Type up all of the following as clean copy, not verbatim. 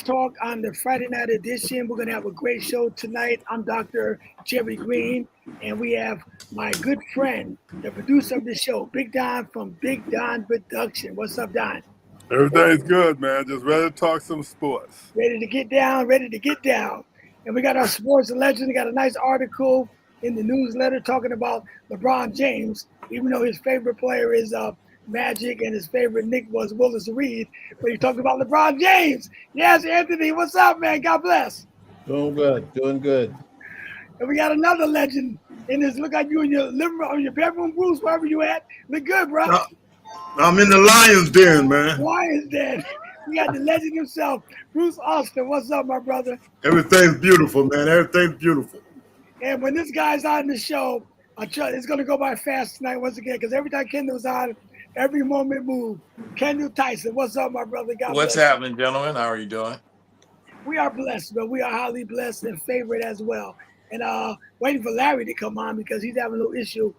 Sports Talk on the Friday night edition. We're going to have a great show tonight. I'm Dr. Jerry Green, and we have my good friend, the producer of the show, Big Don from Big Don Production. What's up, Don? Everything's good, man. Just ready to talk some sports. Ready to get down, ready to get down. And we got our sports legend. We got a nice article in the newsletter talking about LeBron James, even though his favorite player is Magic and his favorite Nick was Willis Reed. But he talked about LeBron James. Yes, Anthony, what's up, man? God bless. Doing good, doing good. And we got another legend in this. Look like you in your living room, or your bedroom, Bruce, wherever you at. Look good, bro. I'm in the Lions Den, man. Lions Den. We got the legend himself, Bruce Austin. What's up, my brother? Everything's beautiful, man. Everything's beautiful. And when this guy's on the show, it's going to go by fast tonight once again, because every time Kendall's on, every moment move. Kendall Tyson, what's up, my brother? God What's bless. happening, gentlemen? How are you doing? We are blessed, but we are highly blessed and favored as well. And waiting for Larry to come on because he's having a little issue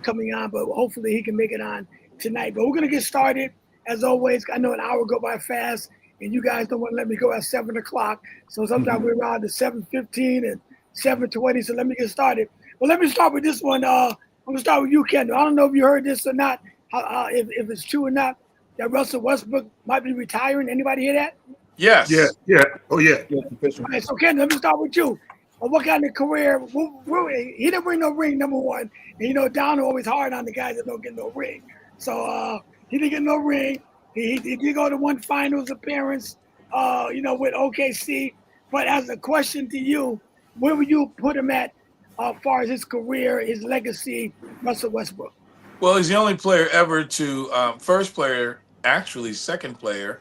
coming on, but hopefully he can make it on tonight. But we're going to get started. As always, I know an hour go by fast, and you guys don't want to let me go at 7 o'clock. So sometimes we're around at 7:15 and 7:20. So let me get started. Well, let me start with this one. I'm going to start with you, Kendall. I don't know if you heard this or not, if it's true or not, that Russell Westbrook might be retiring. Anybody hear that? Yes. Yeah. Oh, yeah. All right, so Kendall, let me start with you. What kind of career? He didn't bring no ring, number one. And, you know, Don always hard on the guys that don't get no ring. So he didn't get no ring. He did go to one finals appearance, with OKC. But as a question to you, where would you put him at as far as his career, his legacy, Russell Westbrook? Well, he's the only player ever to, second player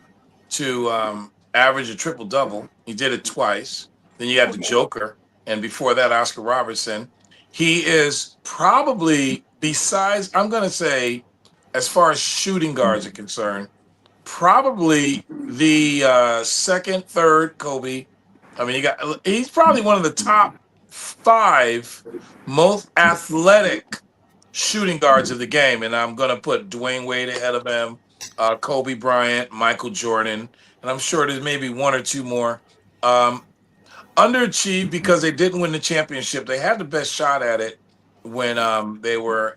to average a triple-double. He did it twice. Then you have the Joker. And before that, Oscar Robertson. He is probably, besides, I'm going to say, as far as shooting guards are concerned, probably the second, third Kobe. I mean, he's probably one of the top 5 most athletic shooting guards of the game. And I'm going to put Dwayne Wade ahead of him, Kobe Bryant, Michael Jordan, and I'm sure there's maybe one or two more. Underachieved because they didn't win the championship. They had the best shot at it when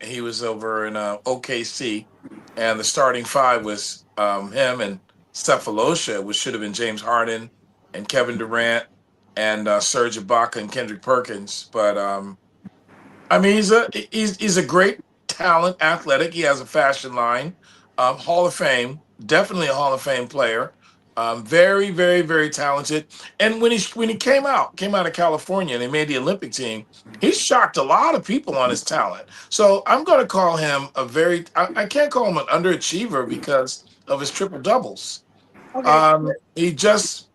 he was over in OKC, and the starting 5 was him and Cephalosha, which should have been James Harden and Kevin Durant and Serge Ibaka and Kendrick Perkins. But I mean, he's a great talent, athletic. He has a fashion line, Hall of Fame, definitely a Hall of Fame player. Very, very, very talented. And when he came out of California and they made the Olympic team, he shocked a lot of people on his talent. So I'm going to call him I can't call him an underachiever because of his triple doubles. Okay. Sometimes he just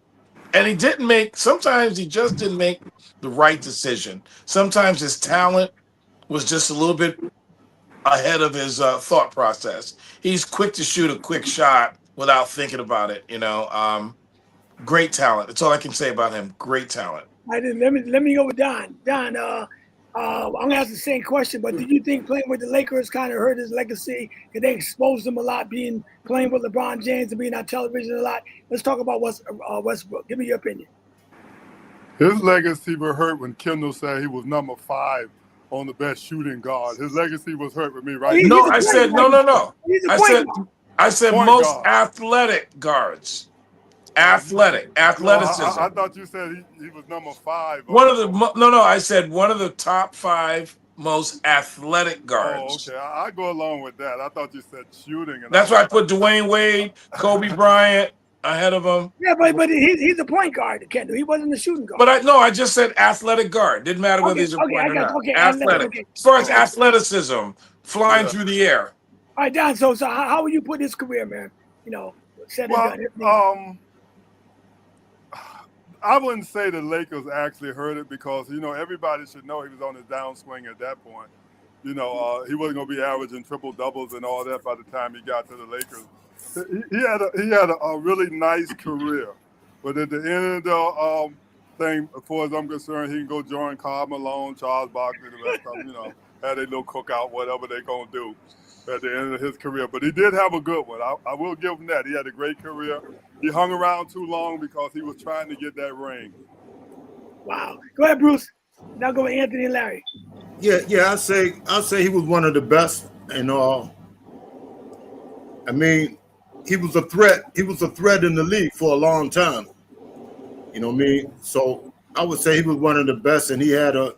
didn't make the right decision. Sometimes his talent was just a little bit ahead of his thought process. He's quick to shoot a quick shot without thinking about it, great talent. That's all I can say about him. Great talent. Let me go with Don. Don, I'm gonna ask the same question, but do you think playing with the Lakers kind of hurt his legacy? Because they exposed him a lot, playing with LeBron James and being on television a lot. Let's talk about Westbrook. Give me your opinion. His legacy was hurt when Kendall said he was number 5 on the best shooting guard. His legacy was hurt with me, right? No, I said no. I said Point most guard. Athletic guards. Athleticism. I thought you said he was number 5. I said one of the top 5 most athletic guards. Oh, okay. I go along with that. I thought you said shooting. And that's why I put Dwayne Wade, Kobe Bryant ahead of him. Yeah, but he's a point guard, Kendall. He wasn't a shooting guard. But I just said athletic guard. Didn't matter whether he's a point or not. Okay, athletic. Okay. As far as athleticism, flying through the air. All right, Don. So how would you put his career, man? Said and done. I wouldn't say the Lakers actually hurt it because, everybody should know he was on his downswing at that point. He wasn't going to be averaging triple doubles and all that by the time he got to the Lakers. He had a really nice career, but at the end of the thing, as far as I'm concerned, he can go join Karl Malone, Charles Barkley, the rest of them. Had a little cookout, whatever they're gonna do at the end of his career. But he did have a good one. I will give him that. He had a great career. He hung around too long because he was trying to get that ring. Wow. Go ahead, Bruce. Now go with Anthony and Larry. Yeah. I'll say he was one of the best, and I mean, he was a threat. He was a threat in the league for a long time. You know what I mean? So I would say he was one of the best, and he had a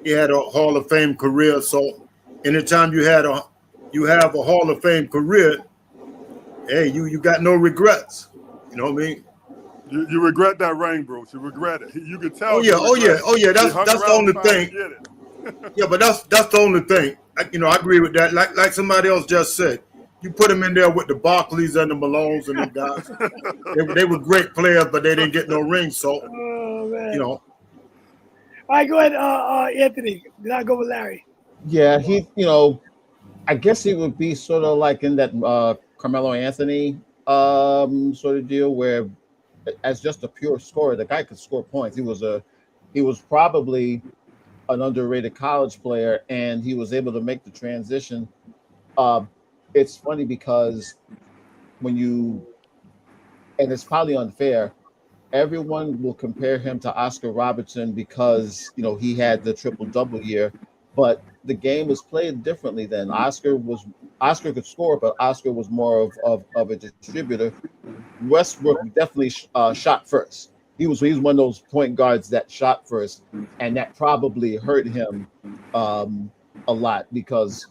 Hall of Fame career. So anytime you have a Hall of Fame career, hey, you got no regrets. You know what I mean? You regret that ring, Bruce. You regret it. You could tell. Oh yeah. That's the only thing. Get it. Yeah, but that's the only thing. I agree with that. Like somebody else just said, you put them in there with the Barkleys and the Malones and them guys. they were great players, but they didn't get no rings. So, man. you know. All right, go ahead, Anthony. Then I'll go with Larry. Yeah, I guess he would be sort of like in that Carmelo Anthony sort of deal where, as just a pure scorer, the guy could score points. He was probably an underrated college player, and he was able to make the transition. It's funny because and it's probably unfair, everyone will compare him to Oscar Robertson because he had the triple-double year, but the game was played differently then. Oscar could score, but Oscar was more of a distributor. Westbrook definitely shot first. He was one of those point guards that shot first, and that probably hurt him a lot because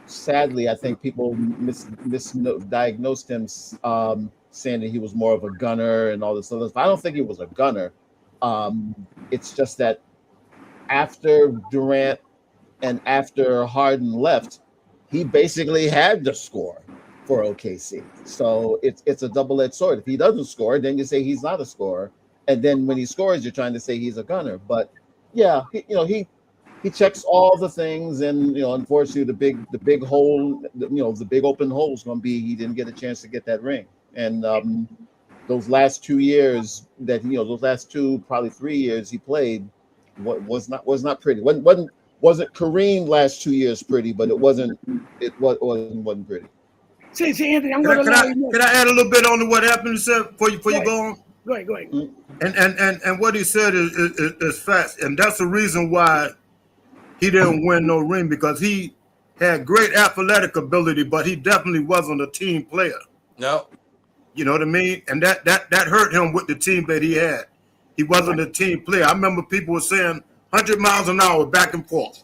sadly I think people misdiagnosed him, saying that he was more of a gunner and all this other stuff. I don't think he was a gunner. It's just that after Durant and after Harden left, he basically had to score for OKC. So it's a double-edged sword. If he doesn't score, then you say he's not a scorer, and then when he scores, you're trying to say he's a gunner. But yeah, he checks all the things, and unfortunately, the big hole, the big open hole is going to be he didn't get a chance to get that ring. And those last 2 years those last 2, probably 3 years he played was not pretty. Wasn't Kareem last 2 years pretty, but it wasn't pretty. See, Anthony, I'm going to Larry. Can I add a little bit on to what happened before you go on? Go ahead. And what he said is facts, and that's the reason why he didn't win no ring, because he had great athletic ability, but he definitely wasn't a team player. No. You know what I mean? And that hurt him with the team that he had. He wasn't a team player. I remember people were saying 100 miles an hour back and forth.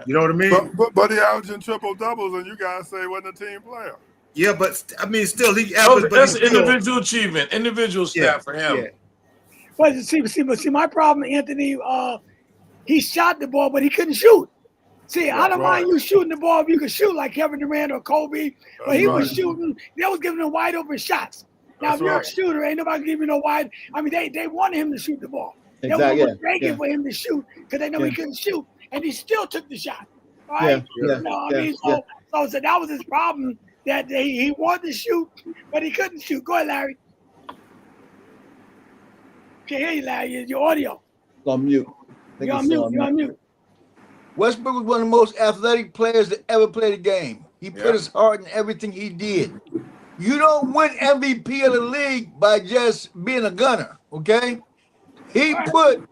You know what I mean? But he averaging triple doubles, and you guys say he wasn't a team player. Yeah, but I mean, still he averaged. That's an individual achievement, individual stat for him. Yeah. But see, my problem, Anthony, he shot the ball, but he couldn't shoot. See, I don't mind you shooting the ball if you can shoot like Kevin Durant or Kobe, but he was shooting. They was giving him wide open shots. Now, if you're a shooter, ain't nobody giving no wide. I mean, they wanted him to shoot the ball. Exactly. They were begging for him to shoot because they know he couldn't shoot, and he still took the shot. Right? So that was his problem, that he wanted to shoot, but he couldn't shoot. Go ahead, Larry. Can't hear you, Larry. Your audio. On mute. You're on mute. Westbrook was one of the most athletic players that ever played the game. He put his heart in everything he did. You don't win MVP of the league by just being a gunner, okay? He put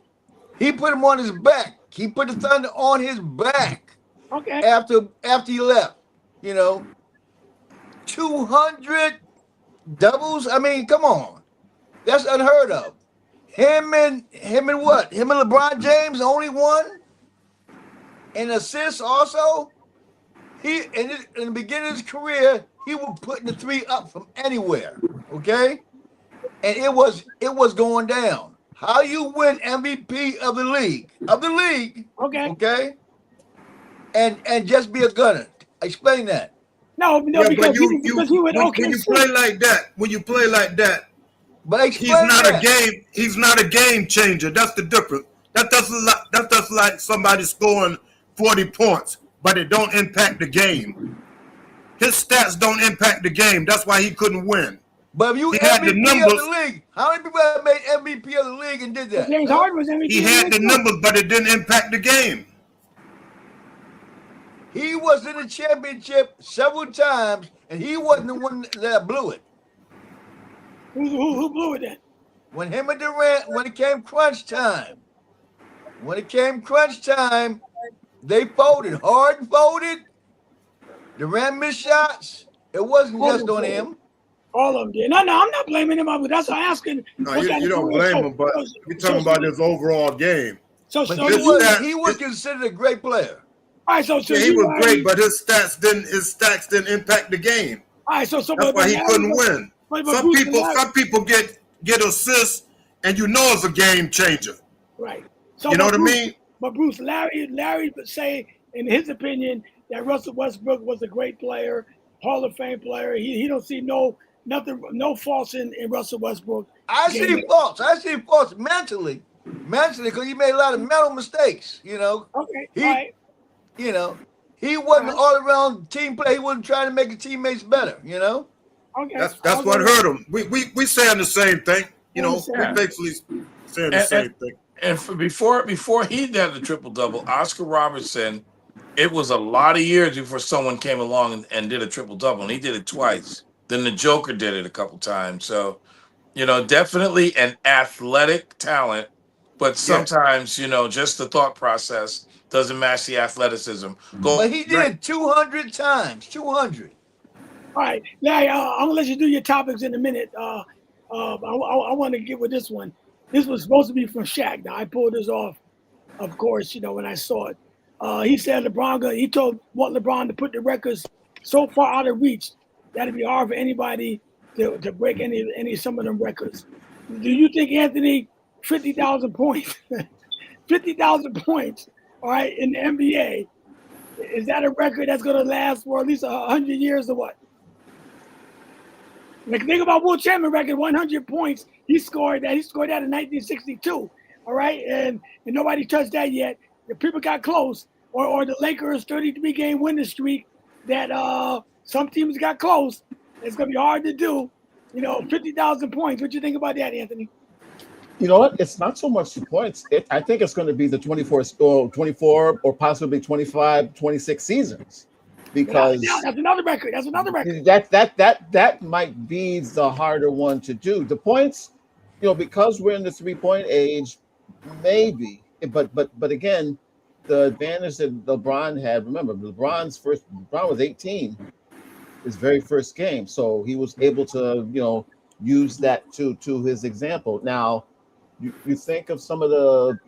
him on his back. He put the Thunder on his back. Okay. After he left, 200 doubles. I mean, come on, that's unheard of. Him and LeBron James only one. And assists also. In the beginning of his career, he was putting the three up from anywhere. Okay, and it was going down. How you win MVP of the league? Okay. And just be a gunner. Explain that. No, because he went okay. When you play like that, but he's not a game changer. That's the difference. That's like somebody scoring 40 points, but it don't impact the game. His stats don't impact the game. That's why he couldn't win. But if you MVP of the league, how many people have made MVP of the league and did that? James Harden was MVP. He had the numbers, but it didn't impact the game. He was in the championship several times, and he wasn't the one that blew it. Who blew it then? When him and Durant, when it came crunch time, they folded. Harden folded. Durant missed shots. It wasn't All of just them on folded. him. All of them did. No, I'm not blaming him. That's what I'm asking. No, What kind you of don't career? blame him, but we're talking about his overall game. So But do you? he was considered a great player. All right. So Yeah, he you, was great, but his stats didn't impact the game. all right. So That's why he couldn't win. But Some Bruce people get assists, and you know it's a game changer. right. So You know what I Bruce, mean? But Bruce, Larry would say, in his opinion, that Russell Westbrook was a great player, Hall of Fame player. He don't see no faults in Russell Westbrook. I see faults mentally, because he made a lot of mental mistakes. You know, Okay. he, All right. you know, he wasn't all around team play. He wasn't trying to make his teammates better. You know. Okay. That's what hurt him. We saying the same thing. You know, we basically saying the same thing. And before he did the triple-double, Oscar Robertson, it was a lot of years before someone came along and did a triple-double, and he did it twice. Then the Joker did it a couple times. So, you know, definitely an athletic talent, but sometimes, you know, just the thought process doesn't match the athleticism. But he did 200 times. 200. All right, Larry, I'm gonna let you do your topics in a minute. I want to get with this one. This was supposed to be from Shaq. Now I pulled this off, of course, you know, when I saw it. He said he told LeBron to put the records so far out of reach that it'd be hard for anybody to break some of them records. Do you think, Anthony, 50,000 points, 50,000 points, all right, in the NBA, is that a record that's gonna last for at least 100 years or what? Like, think about Will Chamberlain record, 100 points. He scored that in 1962. All right, and nobody touched that yet. The people got close, or the Lakers 33-game winning streak that some teams got close. It's gonna be hard to do. You know, 50,000 points. What you think about that, Anthony? You know what? It's not so much the points. I think it's going to be the 24 or possibly 25, 26 seasons. Because that's another record. That might be the harder one to do. The points, you know, because we're in the 3-point age, maybe. But again, the advantage that LeBron had. Remember, LeBron was 18, his very first game, so he was able to, you know, use that to his example. Now, you think of some of the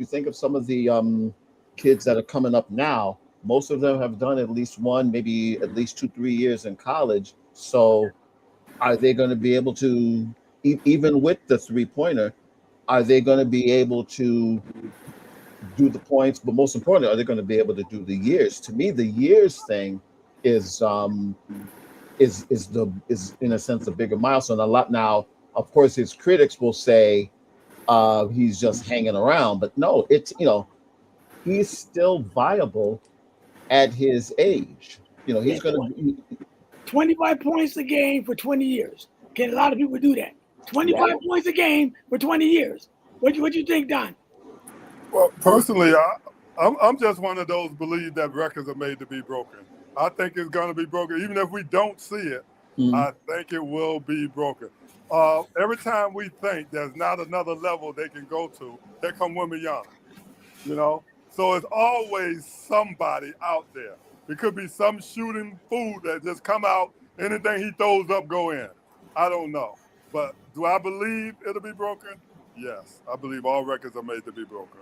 kids that are coming up now. Most of them have done at least one, maybe at least 2-3 years in college. So are they going to be able to, even with the 3-pointer, are they going to be able to do the points? But most importantly, are they going to be able to do the years? To me, the years thing is in a sense a bigger milestone. A lot now, of course, his critics will say he's just hanging around, but no, it's, you know, he's still viable at his age. You know, he's going to 25 points a game for 20 years. Can a lot of people do that? 25 points a game for 20 years. What you think, Don? Well, personally, I'm just one of those believe that records are made to be broken. I think it's going to be broken. Even if we don't see it, I think it will be broken. Every time we think there's not another level they can go to, here come Wembanyama, you know? So it's always somebody out there. It could be some shooting fool that just come out, anything he throws up, go in. I don't know. But do I believe it'll be broken? Yes. I believe all records are made to be broken.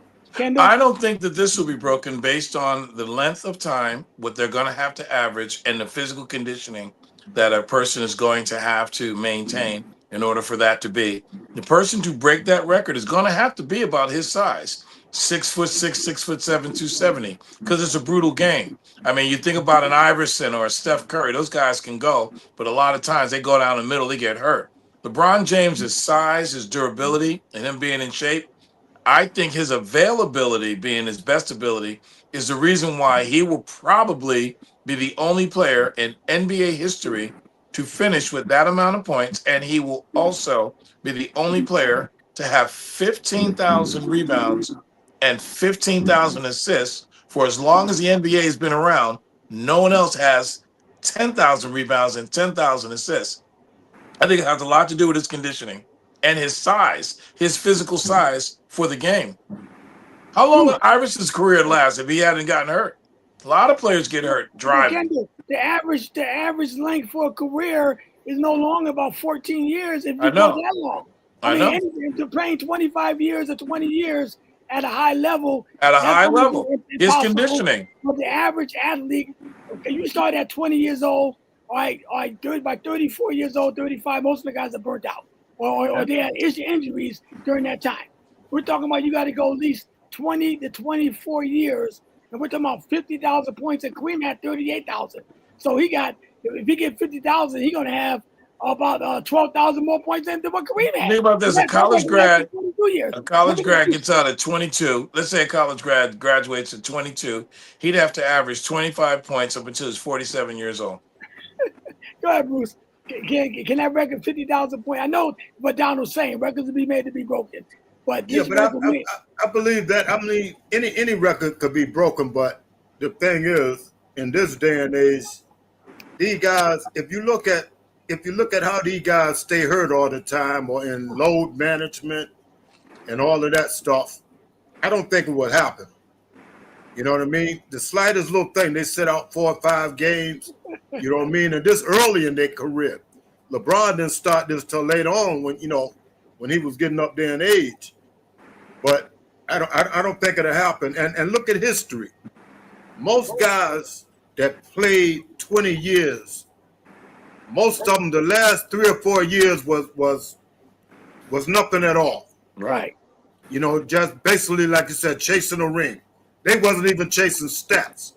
I don't think that this will be broken based on the length of time, what they're going to have to average, and the physical conditioning that a person is going to have to maintain in order for that to be. The person to break that record is going to have to be about his size. 6'6", 6'7", 270, because it's a brutal game. I mean, you think about an Iverson or a Steph Curry, those guys can go, but a lot of times they go down the middle, they get hurt. LeBron James' size, his durability, and him being in shape, I think his availability being his best ability is the reason why he will probably be the only player in NBA history to finish with that amount of points, and he will also be the only player to have 15,000 rebounds and 15,000 assists for as long as the NBA has been around. No one else has 10,000 rebounds and 10,000 assists. I think it has a lot to do with his conditioning. and his size, his physical size for the game. How long would Iverson's career last if he hadn't gotten hurt? A lot of players get hurt driving. Kendall, the average length for a career is no longer about 14 years if you go that long. I mean, if you're playing 25 years or 20 years at a high level. At a high level. His conditioning. But the average athlete, okay, you start at 20 years old, all right, by 34 years old, 35, most of the guys are burnt out. Or they had injuries during that time. We're talking about you got to go at least 20 to 24 years. And we're talking about 50,000 points, and Kareem had 38,000. So if he get 50,000, he's going to have about 12,000 more points than what Kareem had. Think about this: a college grad gets out at 22. Let's say a college grad graduates at 22. He'd have to average 25 points up until he's 47 years old. Go ahead, Bruce. Can that record 50,000 points? I know what Donald's saying. Records will be made to be broken. But I believe that. I mean, any record could be broken, but the thing is, in this day and age, these guys, if you look at how these guys stay hurt all the time or in load management and all of that stuff, I don't think it would happen. You know what I mean? The slightest little thing, they sit out 4 or 5 games, you know what I mean? And this early in their career. LeBron didn't start this till later on when he was getting up there in age. But I don't think it'll happen. And look at history. Most guys that played 20 years, most of them, the last 3 or 4 years was nothing at all. Right. You know, just basically, like you said, chasing a ring. They wasn't even chasing stats.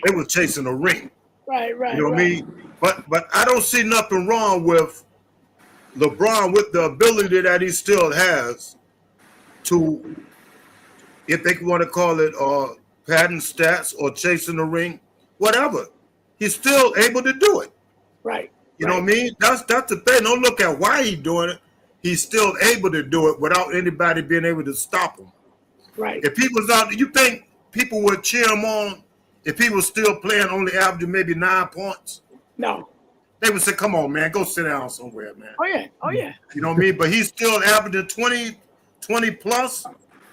They were chasing a ring. Right. You know what I mean? But I don't see nothing wrong with LeBron with the ability that he still has to, if they want to call it padding stats or chasing the ring, whatever. He's still able to do it. Right. You know what I mean? That's the thing. Don't look at why he's doing it. He's still able to do it without anybody being able to stop him. Right. If he was out, you think people would cheer him on if he was still playing, only averaging maybe 9 points? No. They would say, come on, man, go sit down somewhere, man. Oh, yeah. You know what I mean? But he's still averaging 20 plus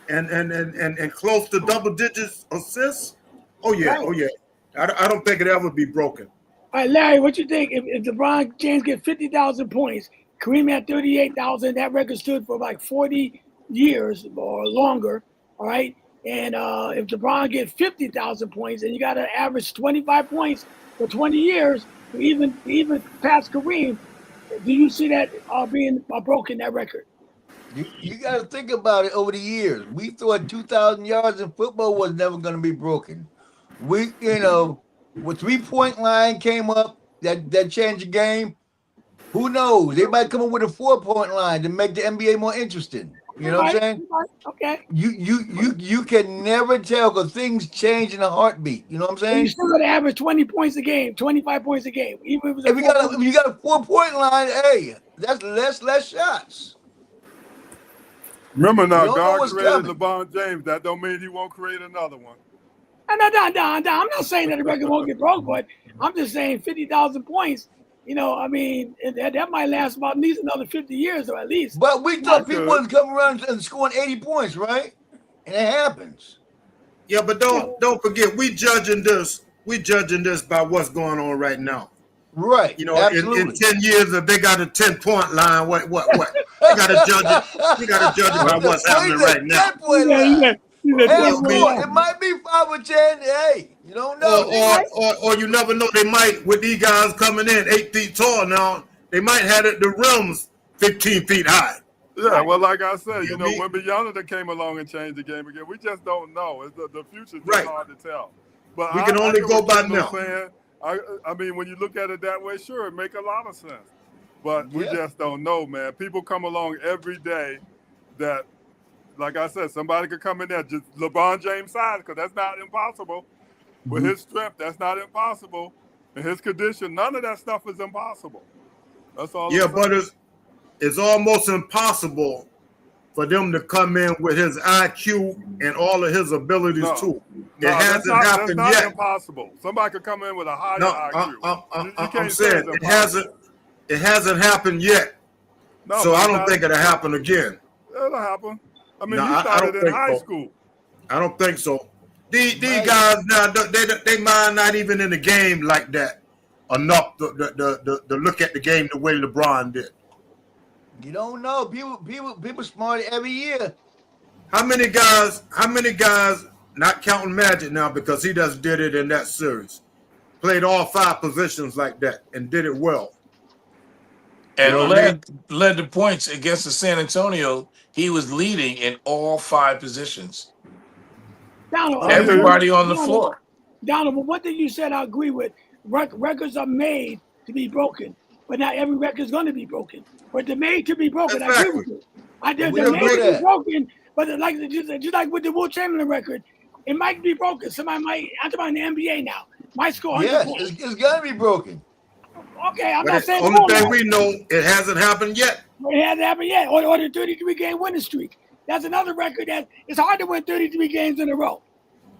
and close to double digits assists. Oh, yeah. Right. Oh, yeah. I don't think it ever be broken. All right, Larry, what you think? If LeBron James get 50,000 points, Kareem had 38,000, that record stood for like 40 years or longer, all right? And if LeBron gets 50,000 points and you got to average 25 points for 20 years, to even past Kareem, do you see that being broken, that record? You got to think about it over the years. We thought 2,000 yards in football was never going to be broken. When 3-point line came up, that changed the game. Who knows? They might come up with a 4-point line to make the NBA more interesting. You know what I'm saying? Okay. You can never tell because things change in a heartbeat. You know what I'm saying? You still got to average 20 points a game, 25 points a game. Even if you got a 4-point line, hey, that's less shots. Remember now, God created LeBron James. That don't mean he won't create another one. No. I'm not saying that the record won't get broke, but I'm just saying 50,000 points. You know, I mean, that might last about at least another 50 years, or at least. But we thought people wouldn't come around and scoring 80 points, right? And it happens. Yeah, but don't forget, we judging this by what's going on right now. Right. You know, in 10 years, if they got a 10-point line, what? You got to judge it. You got to judge it by what's happening right now. It might be 5 or 10. Hey, you don't know. Or you never know. They might, with these guys coming in 8 feet tall now, they might have the rims 15 feet high. Yeah, well, like I said, you know, when Beyonce came along and changed the game again, we just don't know. It's the future's just hard to tell. But we can only go by now. I mean, when you look at it that way, sure, it makes a lot of sense. But we just don't know, man. People come along every day that, like I said, somebody could come in there, just LeBron James size, because that's not impossible. With his strength, that's not impossible. In his condition, none of that stuff is impossible. That's all. Yeah, but it's almost impossible for them to come in with his IQ and all of his abilities too. It hasn't happened yet. That's not impossible. Somebody could come in with a higher IQ. I'm saying it hasn't happened yet. No, So but I it's don't not- think it'll happen again. It'll happen. I mean, No, he I started don't in think high so. school. I don't think so. These Right. guys now, they mind not even in the game like that enough to look at the game the way LeBron did. You don't know. People smart every year. How many guys, not counting Magic now because he just did it in that series, played all 5 positions like that and did it well. And You know what I mean? led the points against the San Antonio. He was leading in all 5 positions. Donald, Everybody on the floor. Donald, but one thing you said I agree with. Records are made to be broken, but not every record is going to be broken. But they're made to be broken. I agree with you. They're We don't made know to be that. broken, but just like with the Will Chamberlain record, it might be broken. Somebody might, I'm talking about in the NBA now, might score 100 Yes, points. it's gonna be broken. Okay, I'm But not the saying only thing that. we know, it hasn't happened yet. It hasn't happened yet. Or the 33-game winning streak. That's another record that it's hard to win 33 games in a row.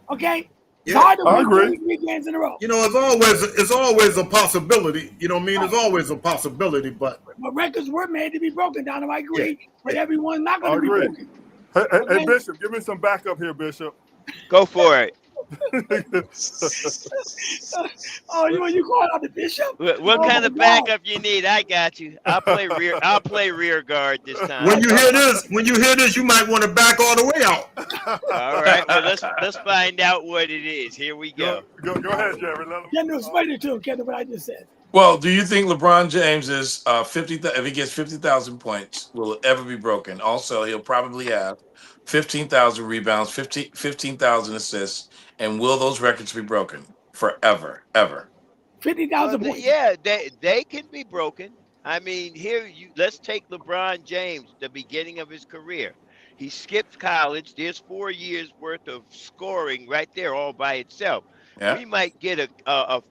Okay? It's Yeah, hard to I win agree. 33 games in a row. You know, it's always a possibility. You know what I mean? It's always a possibility, but But records were made to be broken, Donald. I agree. Yeah. But everyone's not I going to be agree. broken. Hey, Okay. Bishop, give me some backup here, Bishop. Go for it. Oh, you called out the Bishop? What Oh, kind my of God. backup you need? I got you. I'll play rear guard this time. when you hear this, you might want to back all the way out. All right. Well, let's find out what it is. Here we go. Go ahead, Jerry. Let him. Kendall, explain it to him, Kendall, what I just said. Well, do you think LeBron James is 50? If he gets 50,000 points, will it ever be broken? Also, he'll probably have 15,000 rebounds, 15,000 assists, and will those records be broken forever, ever? 50,000 points. Yeah, they can be broken. I mean, let's take LeBron James, the beginning of his career. He skipped college. There's 4 years worth of scoring right there all by itself. Yeah. We might get a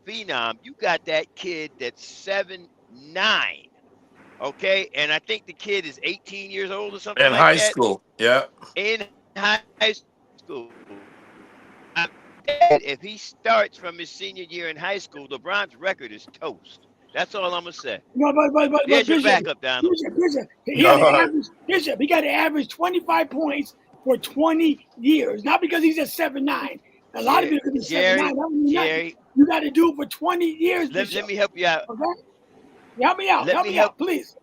phenom. You got that kid that's 7'9", okay? And I think the kid is 18 years old or something In like high that. school, yeah. In high school. If he starts from his senior year in high school, LeBron's record is toast. That's all I'm going to say. No, but There's your Bishop, backup, Donald. Bishop, he got to average 25 points for 20 years. Not because he's at 7'9". A lot of people could be 7'9". Jerry, you got to do it for 20 years, Bishop. let me help you out. Okay? Help me out. Help me out, please.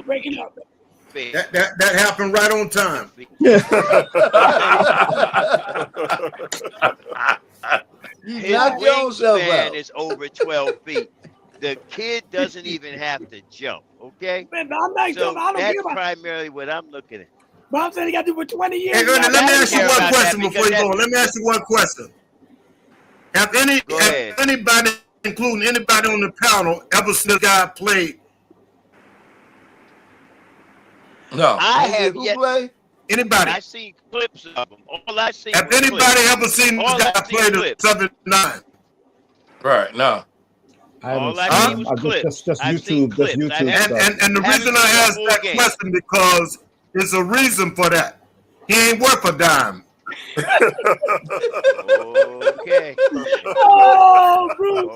Breaking up. That happened right on time. His knocked your own self wingspan out. is over 12 feet. The kid doesn't even have to jump, okay? Man, I'm not So I don't that's care about primarily what I'm looking at. But I'm saying he got to do it for 20 years. Hey, Ernie, let me ask you care one about question that before you because go. Let me ask you one question. Have anybody, including anybody on the panel, ever seen this guy play? No. I have Who yet. play? Anybody? I've seen clips of him. All I've seen. Have was anybody clips. ever seen this All guy I've seen play the clips. 7'9"? Right, no. I haven't All I've seen seen him. was I've clips. just I've seen YouTube, just clips. I YouTube haven't- stuff. And the Haven't reason seen I the asked full that game. question because there's a reason for that. He ain't worth a dime. Okay. Oh, Bruce.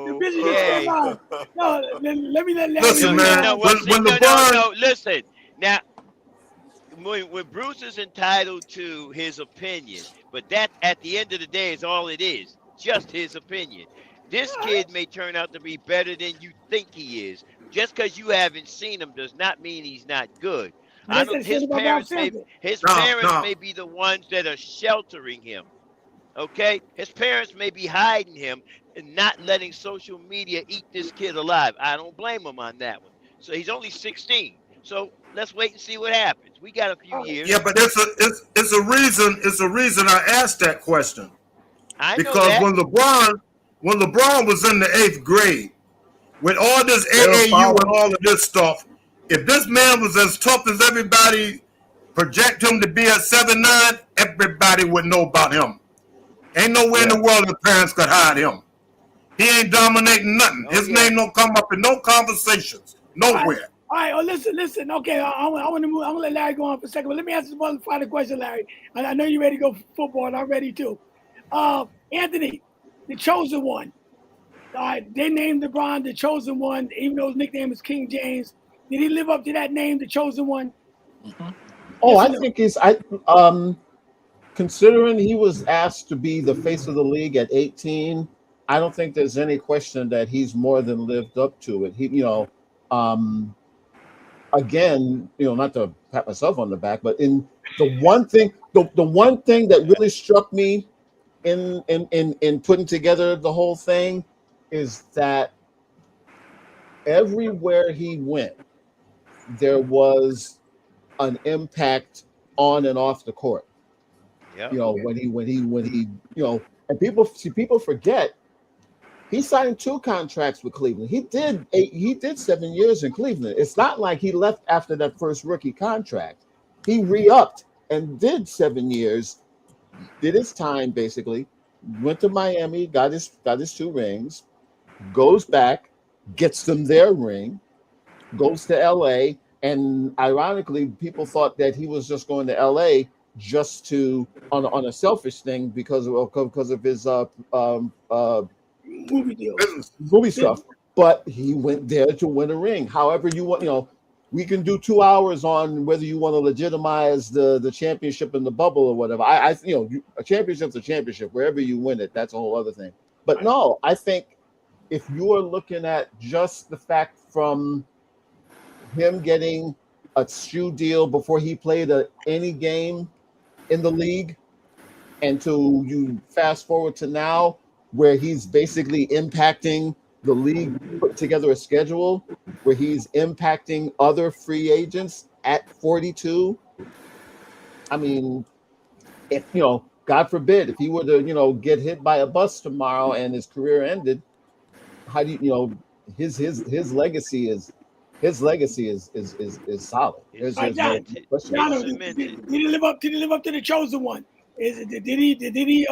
The Bishop just Okay. came out. No, let me let Listen, Larry. man. No, when LeBron- listen. Now, when Bruce is entitled to his opinion, but that at the end of the day is all it is, just his opinion. This kid may turn out to be better than you think he is. Just because you haven't seen him does not mean he's not good. I know his parents may be the ones that are sheltering him. Okay? His parents may be hiding him and not letting social media eat this kid alive. I don't blame him on that one. So he's only 16. So let's wait and see what happens. We got a few years. Yeah, but it's a reason. It's a reason I asked that question. I know Because that. when LeBron was in the 8th grade, with all this AAU and all of this stuff, if this man was as tough as everybody project him to be at 7'9", everybody would know about him. Ain't nowhere in the world the parents could hide him. He ain't dominating nothing. His name don't come up in no conversations. Nowhere. All right, oh, listen. Okay, I want to move. I'm gonna let Larry go on for a second, but let me ask you one final question, Larry. And I know you're ready to go for football, and I'm ready too. Anthony, the chosen one. They named LeBron the chosen one, even though his nickname is King James. Did he live up to that name, the chosen one? Mhm. Oh, Yes I or no? think considering he was asked to be the face of the league at 18, I don't think there's any question that he's more than lived up to it. Um, again, not to pat myself on the back, but in the one thing that really struck me in putting together the whole thing is that everywhere he went, there was an impact on and off the court. Yep. When he and people forget he signed two contracts with Cleveland. He did 7 years in Cleveland. It's not like he left after that first rookie contract. He re-upped and did 7 years, did his time basically, went to Miami, got his two rings, goes back, gets them their ring, goes to LA, and ironically, people thought that he was just going to LA just to on a selfish thing because of his Movie deals. Business. movie stuff. But he went there to win a ring. However, we can do 2 hours on whether you want to legitimize the championship in the bubble or whatever. A championship's a championship. Wherever you win it, that's a whole other thing. But no, I think if you are looking at just the fact from him getting a shoe deal before he played any game in the league, and to you fast forward to now where he's basically impacting the league, put together a schedule where he's impacting other free agents at 42. I mean, if God forbid, if he were to get hit by a bus tomorrow and his career ended, how do his legacy is solid. It's There's All right, there's no cemented. question It's Dono, about it. cemented. did he live up? Did he live up to the chosen one? Did he?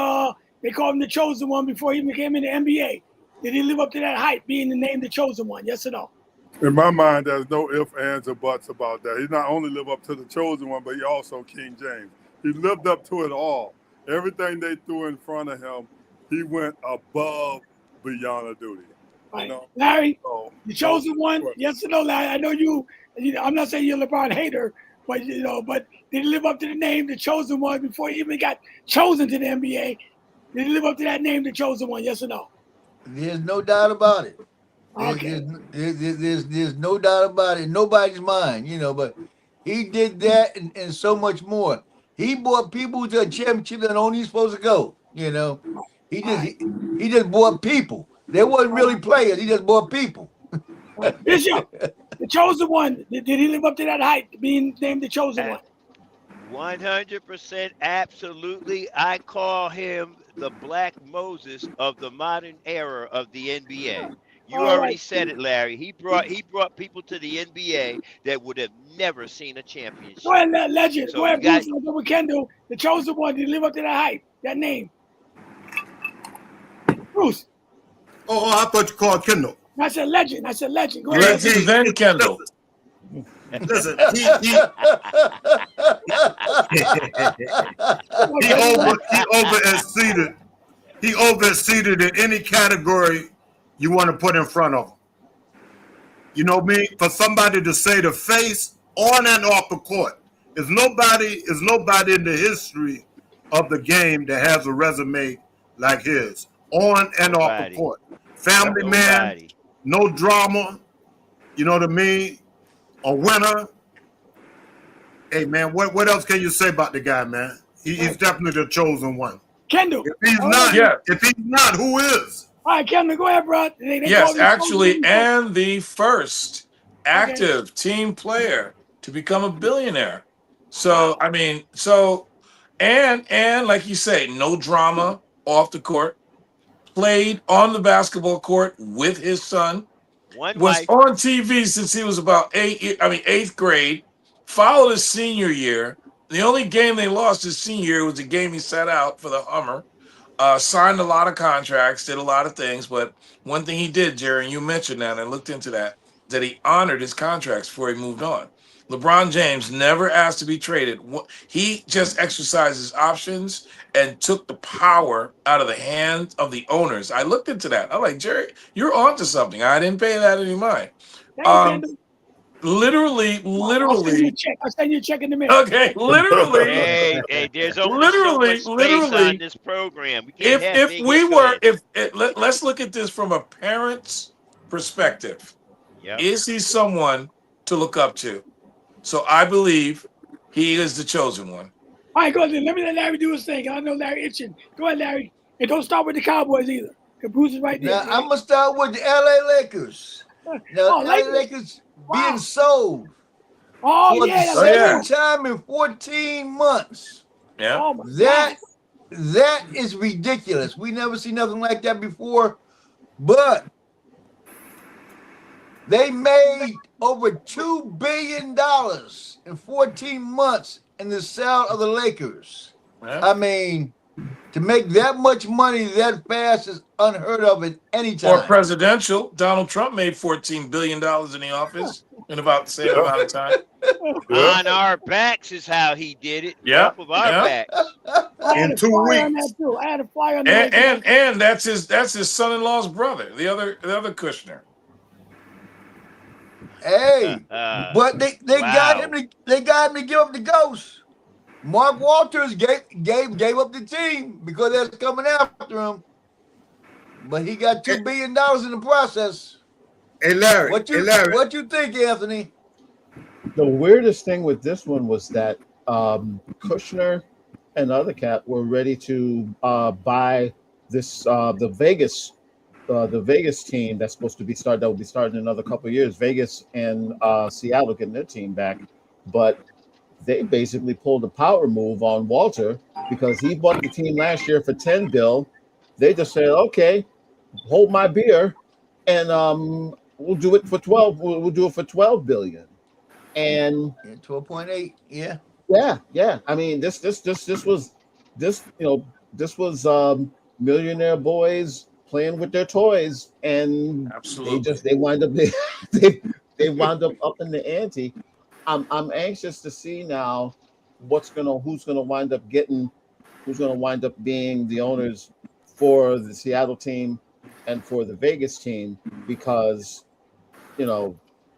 They called him the chosen one before he became in the NBA. Did he live up to that hype, being the name the chosen one? Yes or no? In my mind, there's no ifs, ands, or buts about that. He not only lived up to the chosen one, but he also King James. He lived up to it all. Everything they threw in front of him, he went above beyond a duty. All You right, know, Larry, so the no chosen one. question. Yes or no, Larry? I know you. I'm not saying you're a LeBron hater, but but did he live up to the name the chosen one before he even got chosen to the NBA? Did he live up to that name, the chosen one? Yes or no? There's no doubt about it. There's, Okay. there's, there's no doubt about it. In nobody's mind, but he did that and so much more. He brought people to a championship that only he's supposed to go. He All just right. he just brought people. They wasn't All right. really players. He just brought people. All right. Bishop, the chosen one. Did he live up to that hype, being named the chosen At one? 100% absolutely. I call him the Black Moses of the modern era of the NBA. You All already right. said it, Larry. He brought people to the NBA that would have never seen a Go championship. ahead, legend. So Go you ahead, got Bruce. I'll go with Kendall. The chosen one. Did he live up to that hype, that name? Bruce. Oh, I thought you called Kendall. I said legend. I said legend. Go ahead, legend. Legend, then Kendall. Listen, Go he ahead, over Kendall. he over exceeded he over exceeded in any category you want to put in front of him. You know me, for somebody to say the face on and off the court is nobody in the history of the game that has a resume like his on and off the Nobody. court. Family man, Nobody. no drama. You know what I mean? A winner. Hey man, what else can you say about the guy, man? He's Right. definitely the chosen one. Kendall. If he's All right, not, Yeah. if he's not, who is? all right, Kendall. Go ahead, bro. They call Yes, me the chosen actually, one before. and the first Okay. active team player to become a billionaire. So, Wow. I mean, and like you say, no drama off the court. Played on the basketball court with his son. One Was wife. on TV since he was about eighth grade. Followed his senior year. The only game they lost his senior year was the game he sat out for the Hummer. Signed a lot of contracts, did a lot of things, but one thing he did, Jerry, and you mentioned that, and looked into that. that he honored his contracts before he moved on. LeBron James never asked to be traded. He just exercised his options and took the power out of the hands of the owners. I looked into that. I'm like, Jerry, you're onto something. I didn't pay that any mind. Literally. I'll send you a check. I'll send you a check in the mail. Okay, literally. Hey, there's only so much space on this program. We can't have big let's look at this from a parent's perspective. Yep. Is he someone to look up to? So I believe he is the chosen one. All right, go ahead. Let me let Larry do his thing. I know Larry itching. Go ahead, Larry. And don't start with the Cowboys either. The Bruce is right there. Now, I'm going to start with the LA Lakers. Now, LA Lakers being sold for the second time in 14 months. Yeah. Oh that is ridiculous. We never seen nothing like that before. But they made over $2 billion in 14 months in the sale of the Lakers. Yeah. I mean, to make that much money that fast is unheard of at any time. Or presidential. Donald Trump made $14 billion in the office in about the same amount of time. On our backs is how he did it. Yeah. Off of our backs. In 2 weeks. I had a flyer on that. And that's his son-in-law's brother, the other Kushner. Hey, but they got him to give up the ghost. Mark Walters gave up the team because they're coming after him. But he got $2 billion in the process. Hey Larry, what you think, Anthony? The weirdest thing with this one was that Kushner and the other cat were ready to buy this the Vegas team that will be starting in another couple of years. Vegas and Seattle getting their team back, but they basically pulled a power move on Walter because he bought the team last year for $10 billion. They just said, "Okay, hold my beer, and we'll do it for 12. We'll do it for $12 billion." And 12.8, yeah. I mean, this was millionaire boys playing with their toys, and absolutely they wind up upping the ante. I'm anxious to see now who's gonna wind up being the owners for the Seattle team and for the Vegas team, because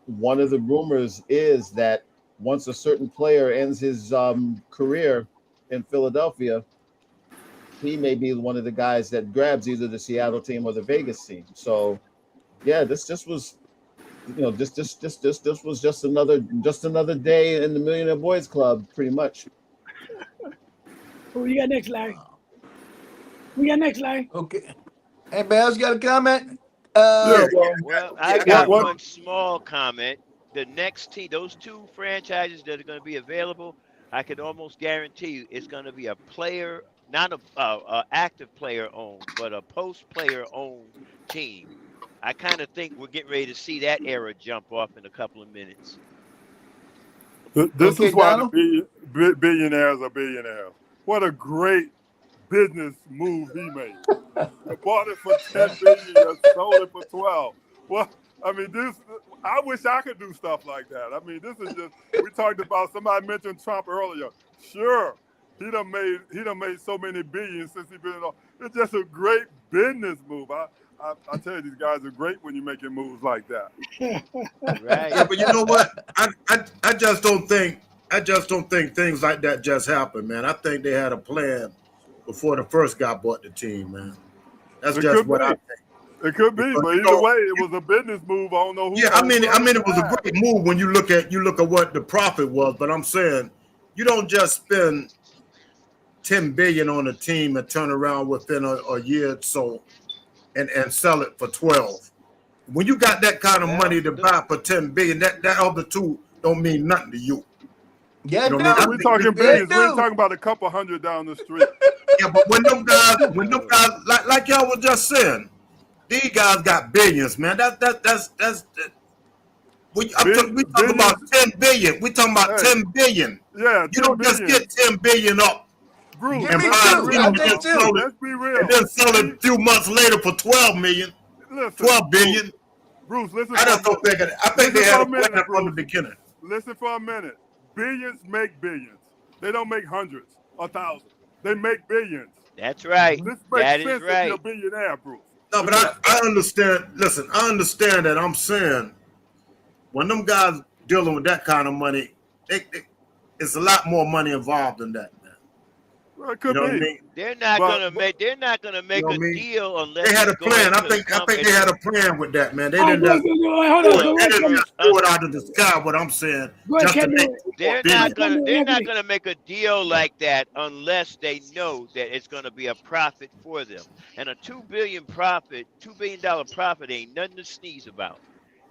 one of the rumors is that once a certain player ends his career in Philadelphia, he may be one of the guys that grabs either the Seattle team or the Vegas team. So, yeah, this was just another day in the Millionaire Boys Club, pretty much. Who you got next, Larry? Okay. Anybody else got a comment? Well, I got one small comment. The next team, those two franchises that are going to be available, I could almost guarantee you it's going to be a player, not a active player owned, but a post player owned team. I kind of think we're getting ready to see that era jump off in a couple of minutes. This is why the billionaires are billionaires. What a great business move he made. He bought it for $10 billion and sold it for 12. Well, I mean, I wish I could do stuff like that. I mean, this is just, we talked about, somebody mentioned Trump earlier. Sure, he done made so many billions since he's been in. It's just a great business move. I tell you, these guys are great when you're making moves like that. Right. Yeah, but you know what? I just don't think things like that just happen, man. I think they had a plan before the first guy bought the team, man. That's just what I think. It could be, but either way, it was a business move. I don't know who. Yeah, I mean, it was a great move when you look at what the profit was. But I'm saying, you don't just spend $10 billion on a team and turn around within a year or so and sell it for 12. When you got that kind of money to buy for $10 billion, that other two don't mean nothing to you. Yeah, you know what I mean? We're talking billions. We're talking about a couple hundred down the street. Yeah, but when them guys, like y'all was just saying, these guys got billions, man. That's we talking about 10 billion. We talking about 10 billion. Yeah, you don't just get 10 billion up. Bruce, and then sell it a few months later for 12 million. Listen, 12 billion. Bruce, listen. I just don't think it. I think they had a plan minute, from the beginning. Listen for a minute. Billions make billions. They don't make hundreds or thousands. They make billions. That's right. This makes That sense is right. if you're a billionaire, Bruce. No, but I understand. Listen, I understand that. I'm saying when them guys dealing with that kind of money, it's a lot more money involved in that, man. Well, it could You know be. what I mean? They're not gonna make. They're not gonna make You know a what I mean? deal unless They had a go plan. I into think some- they had a plan with that, man. They All right, didn't just hold do on. it. So They let's didn't just do it out of the sky. What I'm saying, go ahead, just to Kendall. make They're billion. not gonna. They're Anthony. not gonna make a deal like that unless they know that it's gonna be a profit for them. And a $2 billion profit ain't nothing to sneeze about.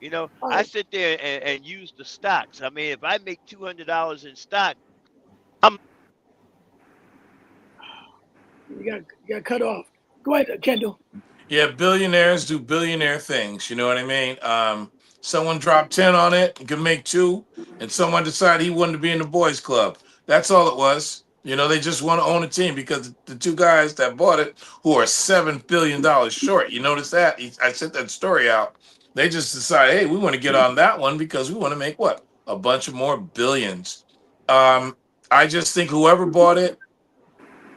You know, All I right. sit there and use the stocks. I mean, if I make $200 in stock, You got cut off. Go ahead, Kendall. Yeah, billionaires do billionaire things. You know what I mean? Someone dropped 10 on it, and could make 2, and someone decided he wanted to be in the boys' club. That's all it was. You know, they just want to own a team because the 2 guys that bought it, who are $7 billion short, you notice that? I sent that story out. They just decided, hey, we want to get on that one because we want to make what? A bunch of more billions. I just think whoever bought it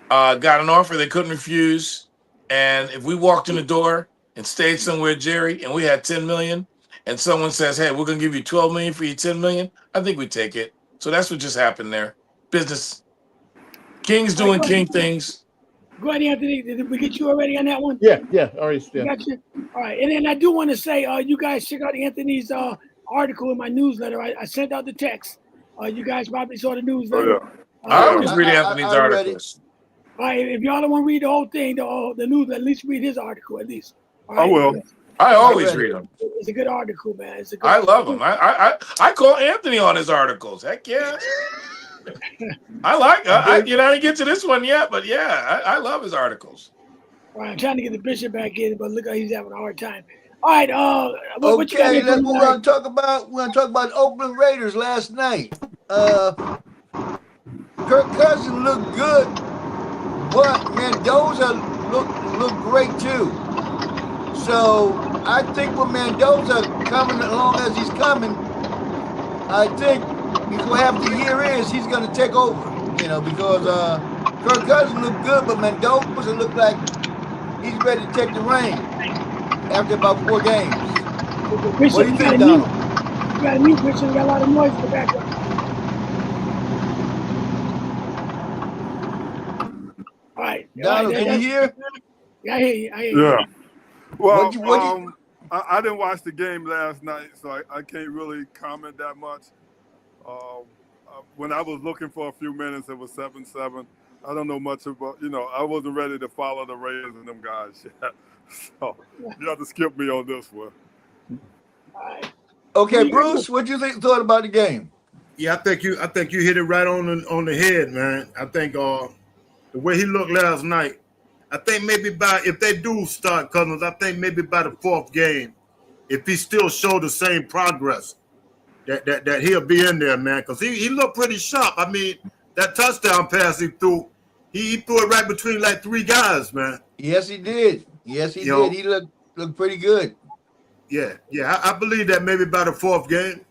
got an offer they couldn't refuse. And if we walked in the door and stayed somewhere, Jerry, and we had 10 million, and someone says, hey, we're going to give you 12 million for your 10 million, I think we take it. So that's what just happened there. Business. King's All right, doing go ahead. king things. Go ahead, Anthony. Did we get you already on that one? Yeah, already. Yeah. Got you. All right, and then I do want to say, you guys check out Anthony's article in my newsletter. I sent out the text. You guys probably saw the newsletter. Oh, I always read Anthony's I read articles. All right, if y'all don't want to read the whole thing, the news, at least read his article at least. All I right? will. I always read it. read them. It's a good article, man. It's a good I love him. I call Anthony on his articles. Heck yeah. I like. I didn't get to this one yet, but yeah, I love his articles. All right, I'm trying to get the bishop back in, but look like he's having a hard time. All right, what you got Okay, here for we're tonight? gonna talk about the Oakland Raiders last night. Kirk Cousins looked good, but Mendoza looked great too. So I think with Mendoza coming along as he's coming, I think before half the year is, he's going to take over. You know, because Kirk Cousins looked good, but Mendoza looked like he's ready to take the reins after about 4 games. Bishop, What do you think, got Donald? You got a mute, Bishop. You got a lot of noise in the background. All right. Donald, can you hear? Yeah, I hear you. I hear you. Yeah. Well, What'd you- I didn't watch the game last night, so I can't really comment that much. When I was looking for a few minutes, it was 7-7. I don't know much about, I wasn't ready to follow the Raiders and them guys yet. So you have to skip me on this one. All right. Okay, Bruce, what you thought about the game? Yeah, I think you hit it right on the head, man. I think the way he looked last night, I think maybe if they do start Cousins, I think maybe by the 4th game, if he still showed the same progress, that he'll be in there, man. Because he looked pretty sharp. I mean, that touchdown pass he threw, he threw it right between like 3 guys, man. Yes, he did. Yes, he did. He looked pretty good. Yeah. I believe that maybe by the 4th game,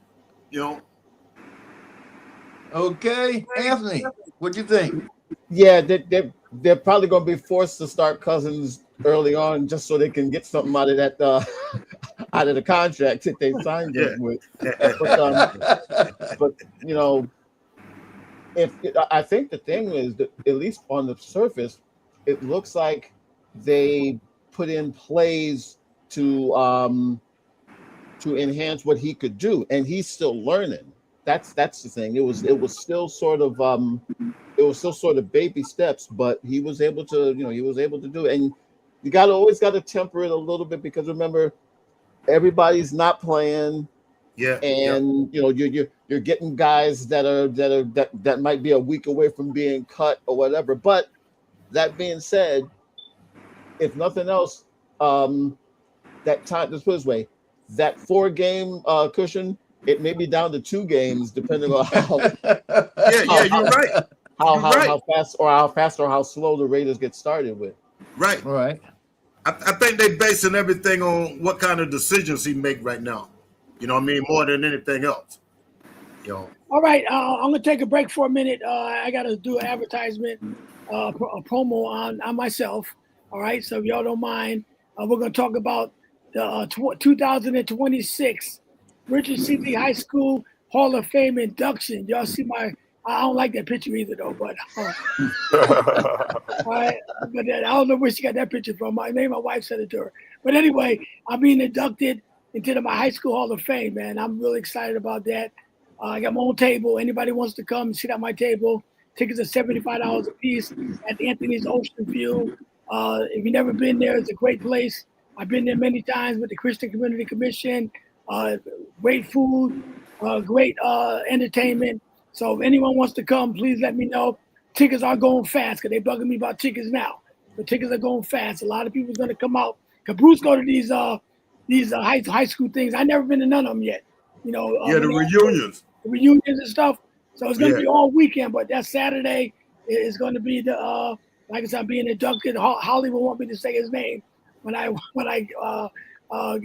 Okay, Anthony, what you think? Yeah, they're probably going to be forced to start Cousins early on just so they can get something out of that out of the contract that they signed him with. But I think the thing is that at least on the surface, it looks like they put in plays to enhance what he could do, and he's still learning. That's the thing. It was still sort of baby steps, but he was able to do it. And you always got to temper it a little bit because remember, everybody's not playing. Yeah. And you're getting guys that might be a week away from being cut or whatever. But that being said, if nothing else, that time, let's put it this way, that 4-game cushion, it may be down to 2 games depending on how you're right. How fast or how slow the Raiders get started with. Right. All right. I think they basing everything on what kind of decisions he make right now. You know what I mean? More than anything else. You know. All right, I'm gonna take a break for a minute. I gotta do an advertisement, a promo on myself. All right, so if y'all don't mind, we're gonna talk about the 2026 Richard C. Lee High School Hall of Fame induction. Y'all see my? I don't like that picture either, though. But all right, but I don't know where she got that picture from. Maybe my wife sent it to her. But anyway, I'm being inducted into my high school Hall of Fame, man. I'm really excited about that. I got my own table. Anybody wants to come sit at my table? Tickets are $75 a piece at Anthony's Ocean View. If you've never been there, it's a great place. I've been there many times with the Christian Community Commission. Great food, great entertainment. So if anyone wants to come, please let me know. Tickets are going fast because they're bugging me about tickets now. The tickets are going fast. A lot of people are going to come out. Cause Bruce go to these high school things. I never been to none of them yet. You know, Yeah, the reunions. And stuff. So it's going to be all weekend, but that Saturday is going to be the like I said, I'm being inducted. Holly will want me to say his name when I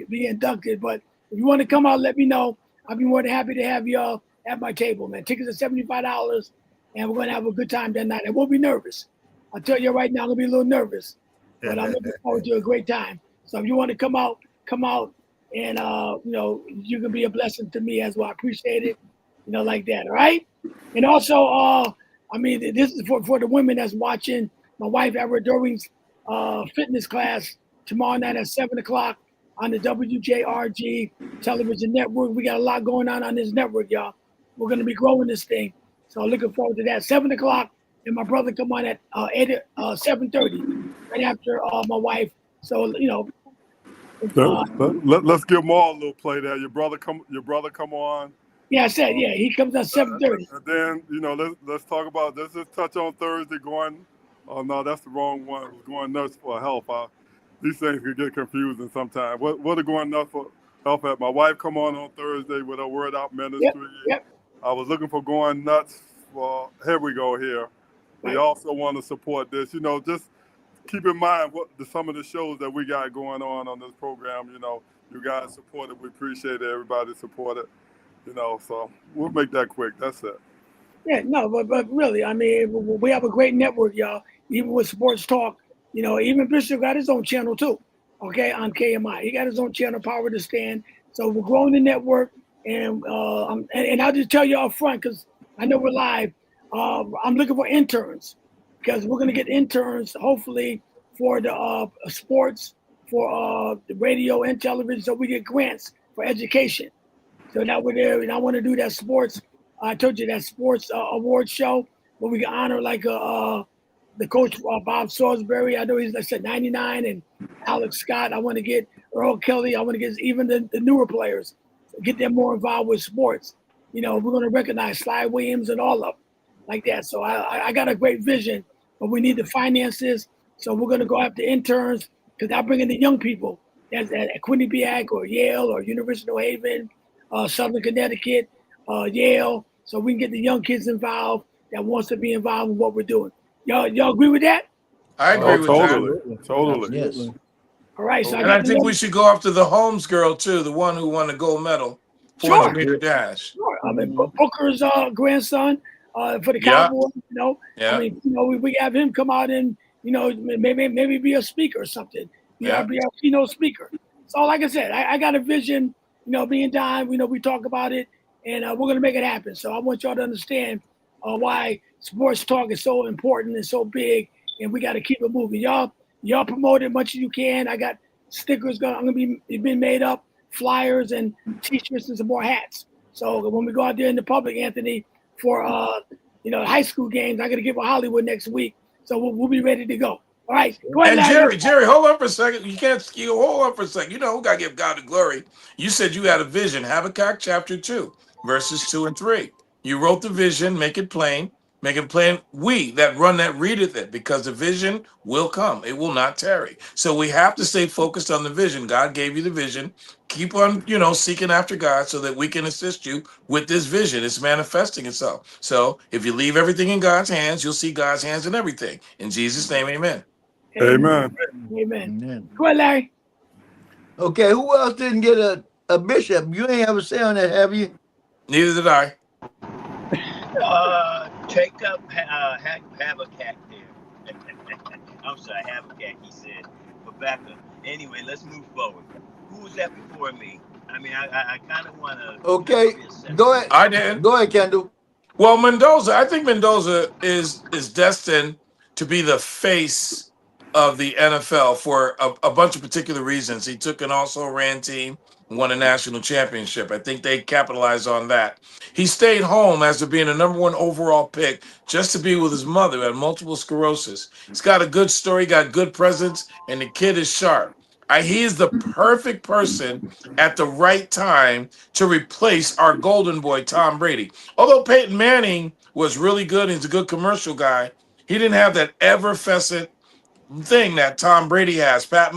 be inducted. But if you want to come out, let me know. I'll be more than happy to have y'all at my table, man. Tickets are $75, and we're going to have a good time that night. I won't be nervous. I'll tell you right now, I'm going to be a little nervous, but I'm looking forward to a great time. So if you want to come out, and you know, you can be a blessing to me as well. I appreciate it, you know, like that. All right. And also, I mean, this is for the women that's watching. My wife, Ever Doreen's fitness class tomorrow night at 7:00 on the WJRG television network. We got a lot going on this network, y'all. We're going to be growing this thing. So looking forward to that. 7:00, and my brother come on at 7:30, right after my wife. So, you know. Let's give Maul a little play there. Your brother come on. Yeah, I said, yeah, he comes at 7:30. And then, you know, let's talk about, let's just touch on Thursday going, oh no, that's the wrong one. Going nuts for health. These things can get confusing sometimes. What are going nuts for health at? My wife come on Thursday with her Word Out Ministry. Yep. I was looking for going nuts for, here we go here. We also want to support this, you know, just keep in mind some of the shows that we got going on this program. You know, you guys support it. We appreciate it. Everybody support it. You know, so we'll make that quick. That's it. Yeah, no, but really, I mean, we have a great network, y'all. Even with Sports Talk, you know, even Bishop got his own channel too. Okay, on KMI, he got his own channel, Power to Stand. So we're growing the network, and I'll just tell you up front because I know we're live. I'm looking for interns because we're gonna get interns hopefully for the sports, for the radio and television, so we get grants for education. So now we're there, and I want to do that sports. I told you that sports award show where we can honor like the coach Bob Salisbury. I know he's, like I said, 99, and Alex Scott. I want to get Earl Kelly. I want to get even the newer players, get them more involved with sports. You know, we're going to recognize Sly Williams and all of them like that. So I got a great vision, but we need the finances. So we're going to go after interns because I bring in the young people at Quinnipiac or Yale or University of New Haven, Southern Connecticut, Yale, so we can get the young kids involved that wants to be involved in what we're doing. Y'all agree with that? I agree with that. Totally. Yes. All right. So And I think we should go after the Holmes girl too, the one who won the gold medal, 400-meter dash. Sure. I mean, Booker's grandson for the Cowboys. You know, I mean, you know, we have him come out and you know maybe be a speaker or something. Be our keynote speaker. So like I said, I got a vision. You know, me and Don, you know, we talk about it, and we're gonna make it happen. So I want y'all to understand why sports talk is so important and so big, and we got to keep it moving. Y'all promote it much as you can. I got stickers I'm gonna be being made up, flyers and T-shirts and some more hats. So when we go out there in the public, Anthony, for you know, high school games, I got to get with Hollywood next week, so we'll be ready to go. All right. Go ahead, and Jerry, hold on for a second. You hold on for a second. You know, we got to give God the glory. You said you had a vision, Habakkuk chapter 2, verses 2 and 3. You wrote the vision, make it plain. We that run that readeth it, because the vision will come. It will not tarry. So we have to stay focused on the vision. God gave you the vision. Keep on, you know, seeking after God so that we can assist you with this vision. It's manifesting itself. So if you leave everything in God's hands, you'll see God's hands in everything. In Jesus' name, amen. Amen. Amen. Go ahead, Larry. Okay, who else didn't get a bishop? You ain't have a say on that, have you? Neither did I. Take up Habakkuk there. I'm sorry, Habakkuk, he said. But back up. Anyway, let's move forward. Who was that before me? I mean, I kind of want to. Okay, go ahead. I did. Go ahead, Kendall. Well, Mendoza, I think Mendoza is destined to be the face of the NFL for a bunch of particular reasons. He took an also-ran team, won a national championship. I think they capitalized on that. He stayed home after being a number one overall pick just to be with his mother who had multiple sclerosis. He's got a good story, got good presence, and the kid is sharp. He is the perfect person at the right time to replace our golden boy, Tom Brady. Although Peyton Manning was really good, he's a good commercial guy, he didn't have that effervescent thing that Tom Brady has. Pat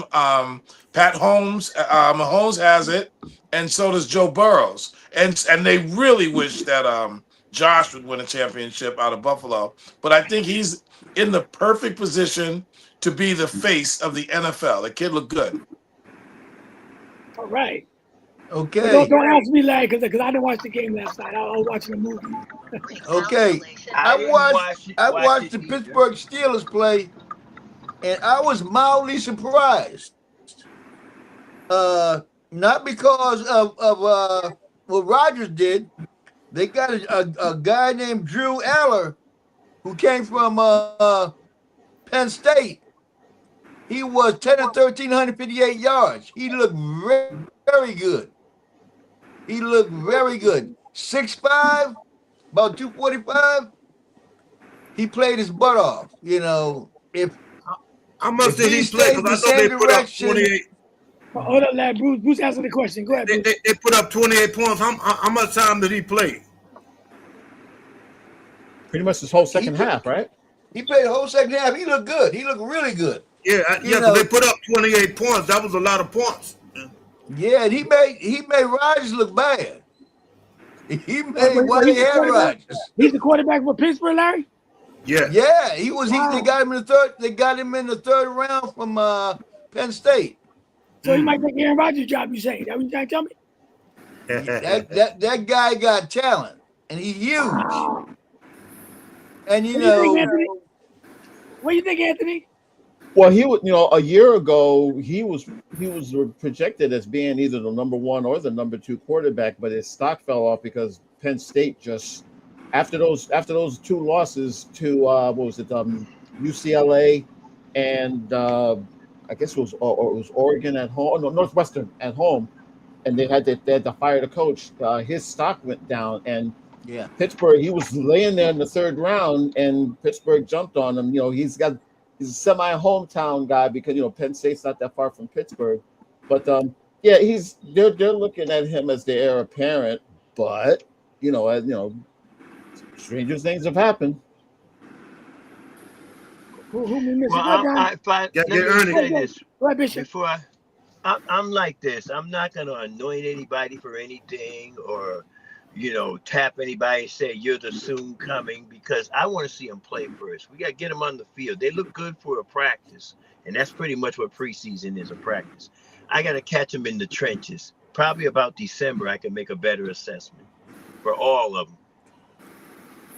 Mahomes has it, and so does Joe Burrows. And they really wish that Josh would win a championship out of Buffalo. But I think he's in the perfect position to be the face of the NFL. The kid looked good. All right. Okay. Don't ask me, Larry, because I didn't watch the game last night. I was watching the movie. Okay. I watched the Pittsburgh Steelers play, and I was mildly surprised. Not because of what Rodgers did. They got a guy named Drew Aller who came from Penn State. He was 10 of 13, 158 yards. He looked very, very good. He looked very good. 6'5", about 245. He played his butt off. You know, how much did he play? Because I know they put up 28. Hold up, lad. Bruce answered the question. Go ahead, Bruce. They put up 28 points. How much time did he play? Pretty much this whole second half, right? He played the whole second half. He looked good. He looked really good. Yeah, because they put up 28 points. That was a lot of points. Yeah, and he made Rodgers look bad. He made Rodgers. He's the quarterback for Pittsburgh, Larry? Yeah. Yeah, he was. Wow. They got him in the third. They got him in the third round from Penn State. So he might take Aaron Rodgers' job. You saying? That what you trying to tell me? that guy got talent, and he's huge. And what do you think, Anthony? Well, he was, a year ago he was projected as being either the number one or the number two quarterback, but his stock fell off because Penn State just after those two losses to UCLA and I guess it was Oregon at home, no, Northwestern at home, and they had to fire the coach. His stock went down, and Pittsburgh, he was laying there in the third round, and Pittsburgh jumped on him. He's a semi-hometown guy because Penn State's not that far from Pittsburgh, but they're looking at him as the heir apparent. But stranger things have happened. Let me say this before I'm like this. I'm not going to anoint anybody for anything or tap anybody and say you're the soon coming, because I want to see them play first. We got to get them on the field. They look good for a practice, and that's pretty much what preseason is, a practice. I got to catch them in the trenches. Probably about December, I can make a better assessment for all of them.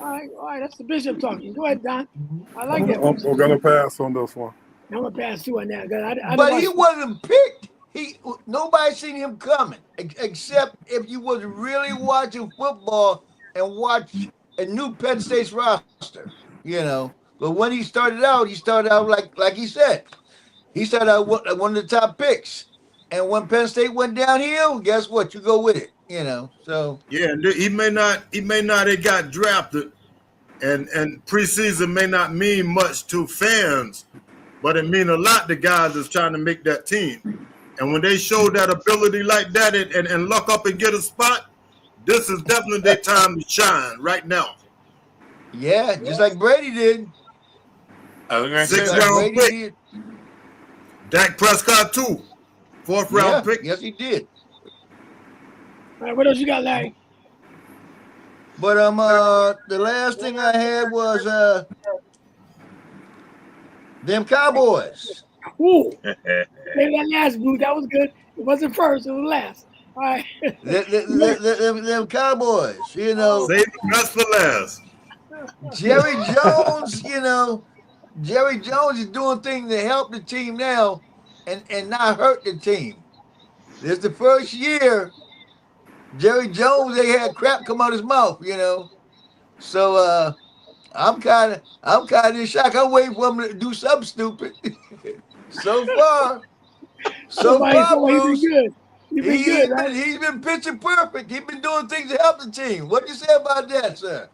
All right, that's the bishop talking. Go ahead, Don. I like that. We're going to pass on this one. I'm going to pass too on that. But he wasn't picked. Nobody seen him coming, except if you was really watching football and watch a new Penn State's roster, But when he started out like he said, he started out one of the top picks. And when Penn State went downhill, guess what? You go with it, So he may not have got drafted, and preseason may not mean much to fans, but it mean a lot to guys that's trying to make that team. And when they show that ability like that and luck up and get a spot, this is definitely their time to shine right now. Yeah, just like Brady did. I was going to say 6th round pick. Dak Prescott too. 4th round pick. Yes, he did. All right, what else you got, Larry? But the last thing I had was Them Cowboys. Ooh, maybe that last Bruce, that was good. It wasn't first, it was last. All right. Them Cowboys, you know. Save the best for last. Jerry Jones, you know, Jerry Jones is doing things to help the team now and not hurt the team. This is the first year Jerry Jones, they had crap come out his mouth, you know. So I'm kind of in shock. I'm waiting for him to do something stupid. so far, Bruce, He's been good. He's been good, right? he's been pitching perfect. He's been doing things to help the team. What do you say about that, sir?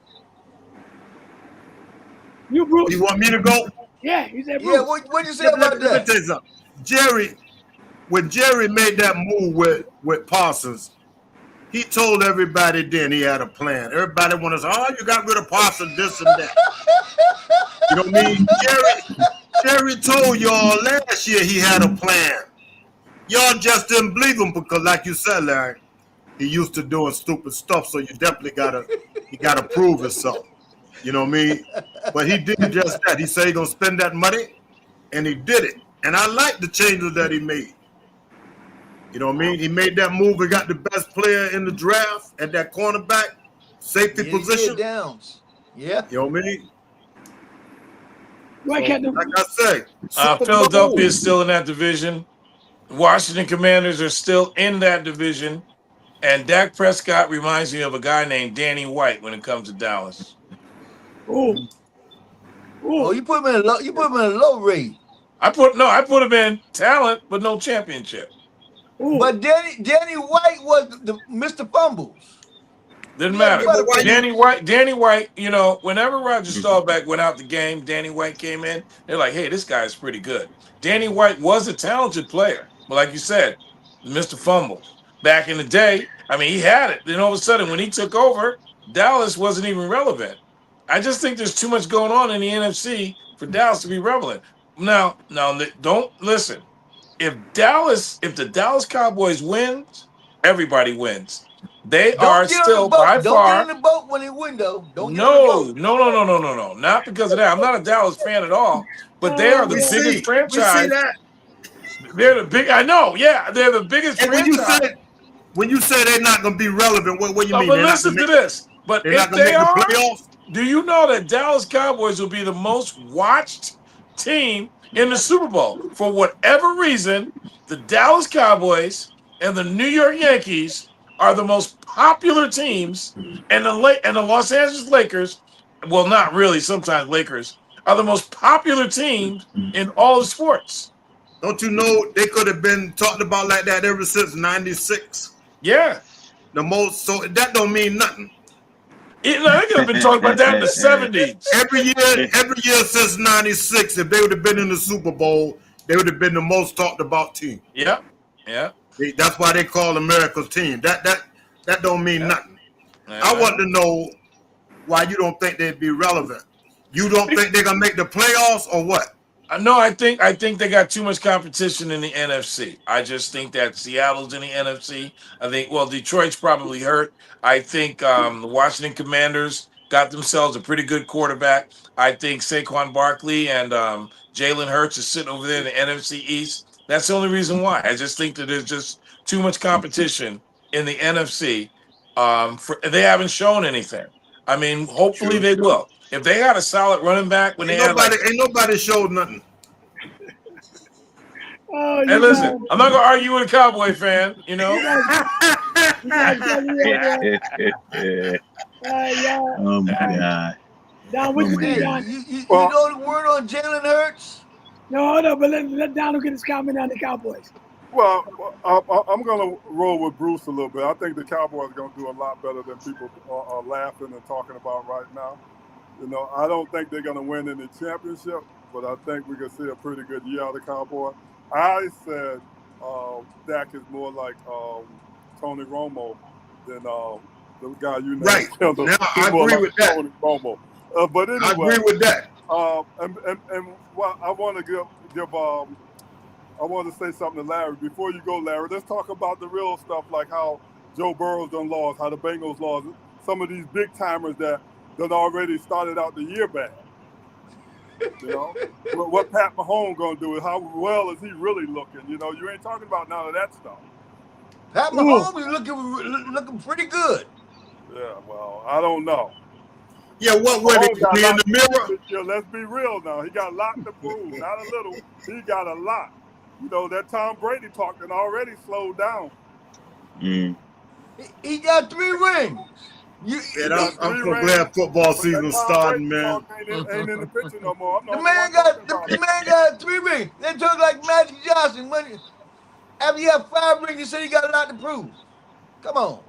You, Bruce. You want me to go? Yeah, he said Bruce. Yeah, what do you say about Let me that? tell you something. When Jerry made that move with Parsons, he told everybody then he had a plan. Everybody wanted to say, oh, you got rid of Parsons, this and that. You know what I mean? Jerry told y'all last year he had a plan. Y'all just didn't believe him because, like you said, Larry, he used to doing stupid stuff, so you definitely gotta prove himself. You know what I mean? But he did just that. He said he gonna spend that money, and he did it. And I like the changes that he made. You know what I mean? He made that move and got the best player in the draft at that cornerback safety position. Downs. Yeah. You know what I mean? Like I said, Philadelphia is still in that division. Washington Commanders are still in that division. And Dak Prescott reminds me of a guy named Danny White when it comes to Dallas. Oh, you put him in a low rate. I put him in talent, but no championship. Ooh. But Danny White was the Mr. Fumbles. Didn't matter. Danny White, you know, whenever Roger Staubach went out the game, Danny White came in, they're like, hey, this guy is pretty good. Danny White was a talented player. But like you said, Mr. Fumbles. Back in the day, I mean, he had it. Then all of a sudden, when he took over, Dallas wasn't even relevant. I just think there's too much going on in the NFC for Dallas to be relevant. Now, don't listen. If the Dallas Cowboys wins, everybody wins. They are still by far. Don't get in the boat when they win, though. No. Not because of that. I'm not a Dallas fan at all. But they are the biggest franchise. We see that. They're the big. I know. Yeah, they're the biggest franchise. When you say they're not going to be relevant, what do you mean? But listen to this. But if they are, playoffs? Do you know that Dallas Cowboys will be the most watched team in the Super Bowl? For whatever reason, the Dallas Cowboys and the New York Yankees are the most popular teams, and the Los Angeles Lakers, well, not really, sometimes Lakers, are the most popular teams in all of sports. Don't you know they could have been talked about like that ever since '96? Yeah. The most, so that don't mean nothing. They could have been talking about that in the 70s. Every year since '96, if they would have been in the Super Bowl, they would have been the most talked about team. Yeah. That's why they call America's team. That don't mean nothing. I want to know why you don't think they'd be relevant. You don't think they're gonna make the playoffs or what? No, I think they got too much competition in the NFC. I just think that Seattle's in the NFC. I think, Detroit's probably hurt. I think the Washington Commanders got themselves a pretty good quarterback. I think Saquon Barkley and Jalen Hurts is sitting over there in the NFC East. That's the only reason why. I just think that there's just too much competition in the NFC. They haven't shown anything. I mean, hopefully they will. If they had a solid running back when ain't nobody showed nothing. Hey, listen, I'm not gonna argue with a Cowboy fan, you know. Oh my God. Don, what you think, Don? You know the word on Jalen Hurts? No, hold up, but let Don get his comment on the Cowboys. Well, I'm going to roll with Bruce a little bit. I think the Cowboys are going to do a lot better than people are laughing and talking about right now. You know, I don't think they're going to win any championship, but I think we can see a pretty good year out of the Cowboys. I said Dak is more like Tony Romo than the guy you know. Right. Now, I agree with that. Tony Romo. But anyway, I agree with that. And well, I want to I want to say something to Larry. Before you go, Larry, let's talk about the real stuff, like how Joe Burrow's done lost, how the Bengals lost, some of these big timers that already started out the year bad. You know, what Pat Mahomes gonna do? How well is he really looking? You know, you ain't talking about none of that stuff. Pat Mahomes is looking pretty good. Yeah, well, I don't know. Yeah, what would Mahomes it got be a in lot the to prove mirror? this year. Let's be real now. He got a lot to prove, not a little. He got a lot. You know, that Tom Brady talk and already slowed down. He got 3 rings. Man, got I'm 3 so rings, glad football but that season's Tom starting, Brady man. talk ain't in the picture no more. I'm the The only man one talking got about the it. man got 3 rings. They talk like Magic Johnson. After he had 5 rings, he said he got a lot to prove. Come on.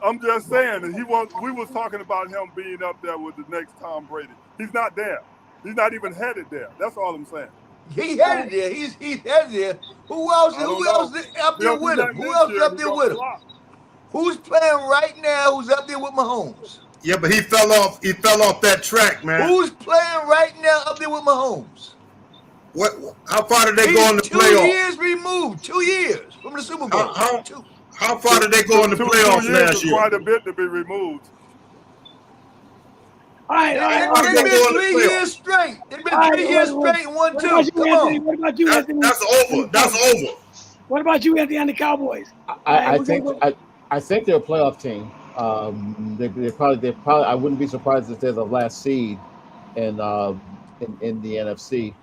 I'm just saying that we was talking about him being up there with the next Tom Brady. He's not there. He's not even headed there. That's all I'm saying. He headed there. He's headed there. Who else? I don't Who know. else is up If he there don't do with him? nothing Who this else is year, up he's there gonna with him? flop. Who's playing right now? Who's up there with Mahomes? Yeah, but he fell off. He fell off that track, man. Who's playing right now up there with Mahomes? What? How far did they He's go in the 2 playoffs? years removed. 2 years from the Super Bowl. How far did they go in the 2 playoffs years last is year? quite a bit to be removed. All right. They've been 3 years straight. They've been 3 years straight and won What 2. about you, Come Anthony? on. What about you, Anthony? That's over. That's over. What about you, Anthony, on the Cowboys? I think they're a playoff team. They probably. I wouldn't be surprised if they're the last seed in the NFC.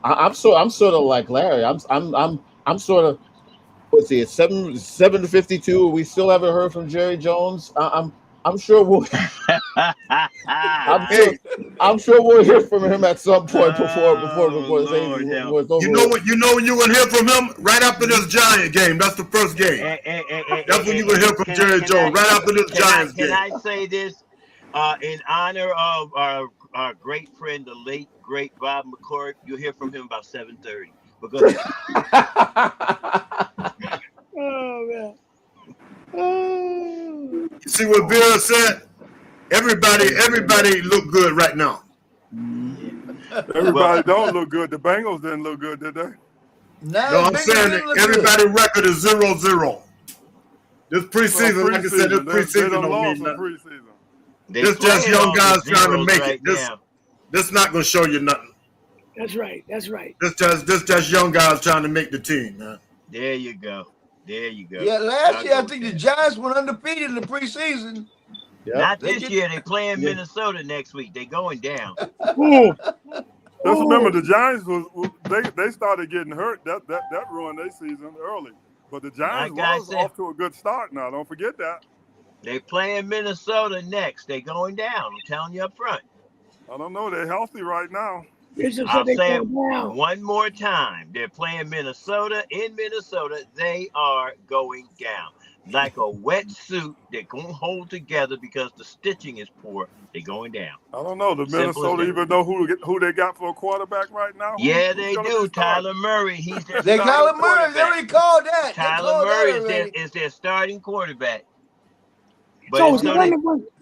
I'm sort of like Larry. I'm sort of. What's he at 7-52? We still haven't heard from Jerry Jones. I'm sure we'll. I'm sure we'll hear from him at some point before the season was over. You know what? You know when you gonna hear from him right after this Giant game. That's the first game. That's when you gonna hear from Jerry Jones right after this Giants game. Can I say this in honor of our great friend, the late great Bob McCourt? You'll hear from him about 7:30. But go ahead. Oh man. You see what Vera said? Everybody look good right now. Everybody don't look good. The Bengals didn't look good, did they? No, I'm saying that everybody's record is 0-0. This preseason, like I said, this preseason don't mean nothing. This just young guys trying to make it. This not gonna show you nothing. That's right. That's right. This just young guys trying to make the team, man. There you go. There you go. Yeah, last year I think the Giants went undefeated in the preseason. Yep. Not this year. They playing Minnesota next week. They going down. Let's remember the Giants they started getting hurt. That ruined their season early. But the Giants was off to a good start now. Don't forget that. They playing Minnesota next. They going down. I'm telling you up front. I don't know. They're healthy right now. I'll say it one more time. They're playing Minnesota. In Minnesota, they are going down. Like a wetsuit, they're going to hold together because the stitching is poor. They're going down. I don't know. Does Minnesota even know who they got for a quarterback right now? Yeah, they do. Tyler Murray. He's their starting quarterback. Murray. They already called that. Tyler Murray is their starting quarterback. But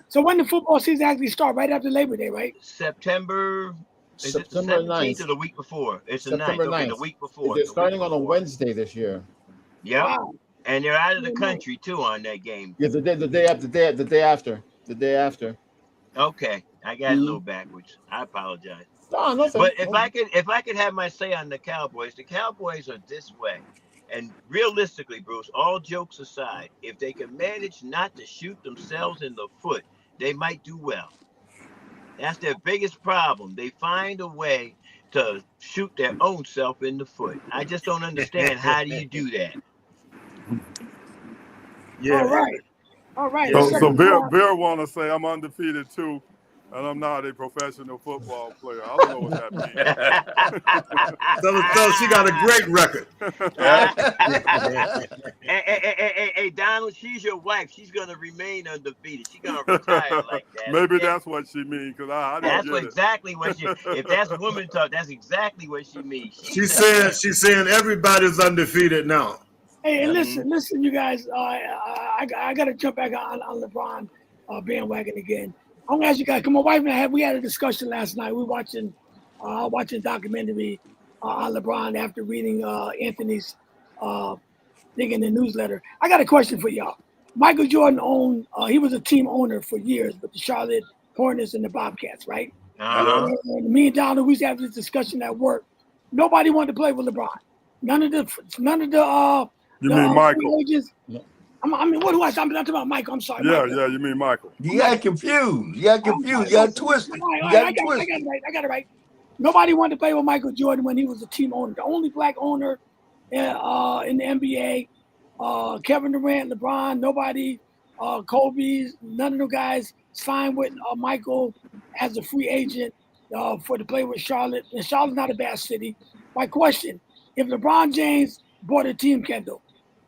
so when the football season actually starts? Right after Labor Day, right? September 9th or the week before? It's the 9th. Okay, the week before. They're starting on a Wednesday this year. Yep. Wow. And they're out of the country too on that game. Yeah, the day after. Okay, I got a little backwards. I apologize. No, nothing. But if I could have my say on the Cowboys are this way. And realistically, Bruce, all jokes aside, if they can manage not to shoot themselves in the foot, they might do well. That's their biggest problem. They find a way to shoot their own self in the foot. I just don't understand how do you do that. Yeah. All right. So Bear want to say I'm undefeated too, and I'm not a professional football player. I don't know what that means. So she got a great record. Hey, Donald, she's your wife. She's gonna remain undefeated. She's gonna retire like that. Maybe that's what she means, because I don't get exactly what she. If that's woman talk, that's exactly what she means. She's saying everybody's undefeated now. Hey, listen, you guys. I got to jump back on LeBron bandwagon again. I'm gonna ask you guys. Cause my wife and I we had a discussion last night. We were watching a documentary on LeBron after reading Anthony's thing in the newsletter. I got a question for y'all. Michael Jordan owned. He was a team owner for years with the Charlotte Hornets and the Bobcats, right? Uh-huh. And me and Donald, we used to have this discussion at work. Nobody wanted to play with LeBron. None of the You mean Michael? free agents. I mean, what do I? I'm talking about Michael. I'm sorry. Yeah, Michael. yeah, you mean Michael. You got confused. You got confused. You got twisted. All You right, got I got twisted. it right. I got it right. Nobody wanted to play with Michael Jordan when he was a team owner. The only black owner in the NBA. Kevin Durant, LeBron, nobody, Kobe, none of the guys signed with Michael as a free agent for to play with Charlotte. And Charlotte's not a bad city. My question: if LeBron James bought a team, Kendall,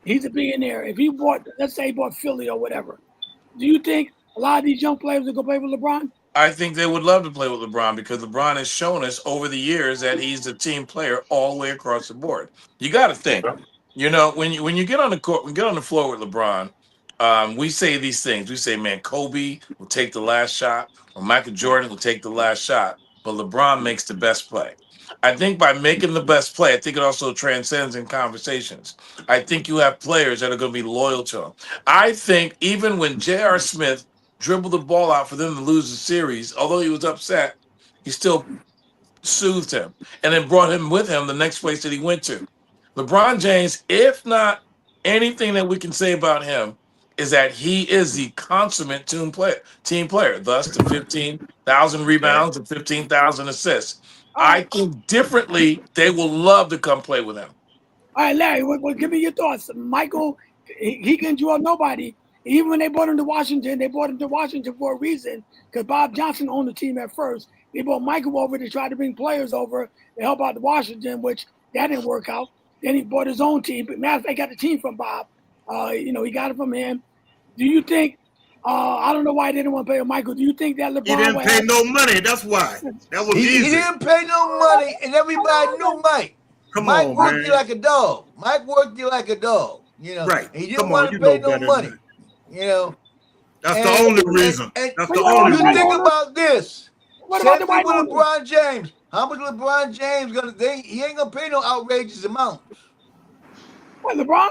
he's a billionaire. If he bought, let's say, he bought Philly or whatever, do you think a lot of these young players will go play with LeBron? I think they would love to play with LeBron because LeBron has shown us over the years that he's a team player all the way across the board. You got to think, when you get on the court, when you get on the floor with LeBron, we say these things. We say, man, Kobe will take the last shot, or Michael Jordan will take the last shot, but LeBron makes the best play. I think by making the best play, I think it also transcends in conversations. I think you have players that are going to be loyal to him. I think even when J.R. Smith dribbled the ball out for them to lose the series, although he was upset, he still soothed him and then brought him with him the next place that he went to. LeBron James, if not anything that we can say about him, is that he is the consummate team player, thus the 15,000 rebounds and 15,000 assists. All I right, think differently, they will love to come play with him. all right, Larry, give me your thoughts. Michael, he can draw nobody. Even when they brought him to Washington, they brought him to Washington for a reason because Bob Johnson owned the team at first. They brought Michael over to try to bring players over to help out the Washington, which that didn't work out. Then he bought his own team. But matter of fact, got the team from Bob. He got it from him. Do you think? I don't know why they didn't want to play with Michael. Do you think that LeBron He didn't pay no money. That's why. That was He easy. didn't pay no money, and everybody knew Mike. Come Mike on, worked man. you like a dog. Mike worked you like a dog. Right. And he didn't Come on, want to you pay know no better money. than That's the only reason. That's the only You reason. think about this. What about Same the thing white with owners? LeBron James. How much LeBron James he ain't gonna pay no outrageous amounts. What, LeBron?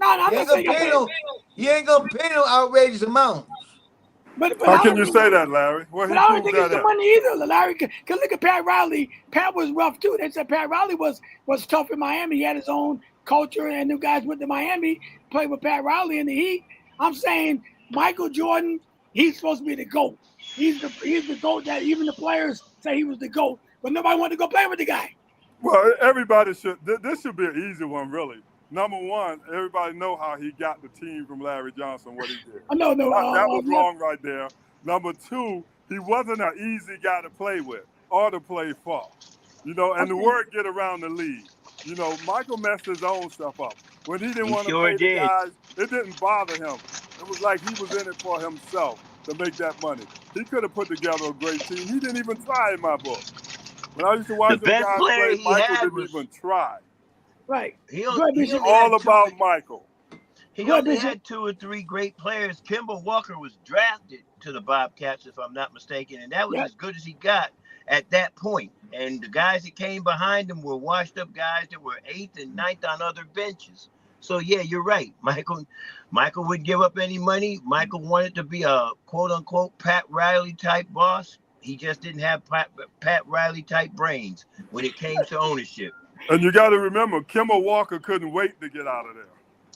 No, I'm He not ain't saying gonna pay no outrageous amounts. But How I can don't you think, say that, Larry? Where but he I don't proved think it's that the at? money either, Larry. Cause look at Pat Riley. Pat was rough too. They said Pat Riley was tough in Miami. He had his own culture, and the guys went to Miami, played with Pat Riley in the Heat. I'm saying Michael Jordan, he's supposed to be the GOAT. He's the GOAT that even the players say he was the GOAT, but nobody wanted to go play with the guy. Well, everybody should. This should be an easy one, really. Number one, everybody know how he got the team from Larry Johnson, what he did. No. That was wrong right there. Number two, he wasn't an easy guy to play with or to play for. And the word get around the league. Michael messed his own stuff up. When he didn't He want to sure pay the did. guys, it didn't bother him. It was like he was in it for himself to make that money. He could have put together a great team. He didn't even try in my book. When I used to watch The them best guys player play, he Michael had didn't was even try. Right. he Go only, ahead, he Bishop. only had All about Michael. He Go ahead, only Bishop. had 2 or 3 great players. Kimball Walker was drafted to the Bobcats, if I'm not mistaken, and that was as good as he got at that point. And the guys that came behind him were washed up guys that were 8th and 9th on other benches. So yeah, you're right. Michael wouldn't give up any money. Michael wanted to be a quote unquote Pat Riley type boss. He just didn't have Pat Riley type brains when it came to ownership. And you got to remember, Kimball Walker couldn't wait to get out of there.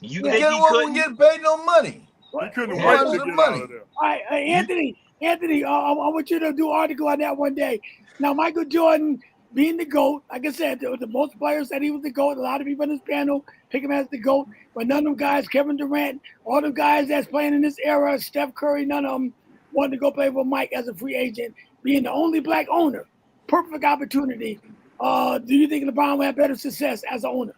You Yeah. think he Wouldn't couldn't? get paid no money. He couldn't He wait wanted to some get money. out of there. All right, Anthony, I want you to do an article on that one day. Now, Michael Jordan being the GOAT, like I said, the most players said he was the GOAT. A lot of people on this panel pick him as the GOAT, but none of them guys, Kevin Durant, all the guys that's playing in this era, Steph Curry, none of them wanted to go play with Mike as a free agent, being the only black owner. Perfect opportunity. Do you think LeBron will have better success as an owner?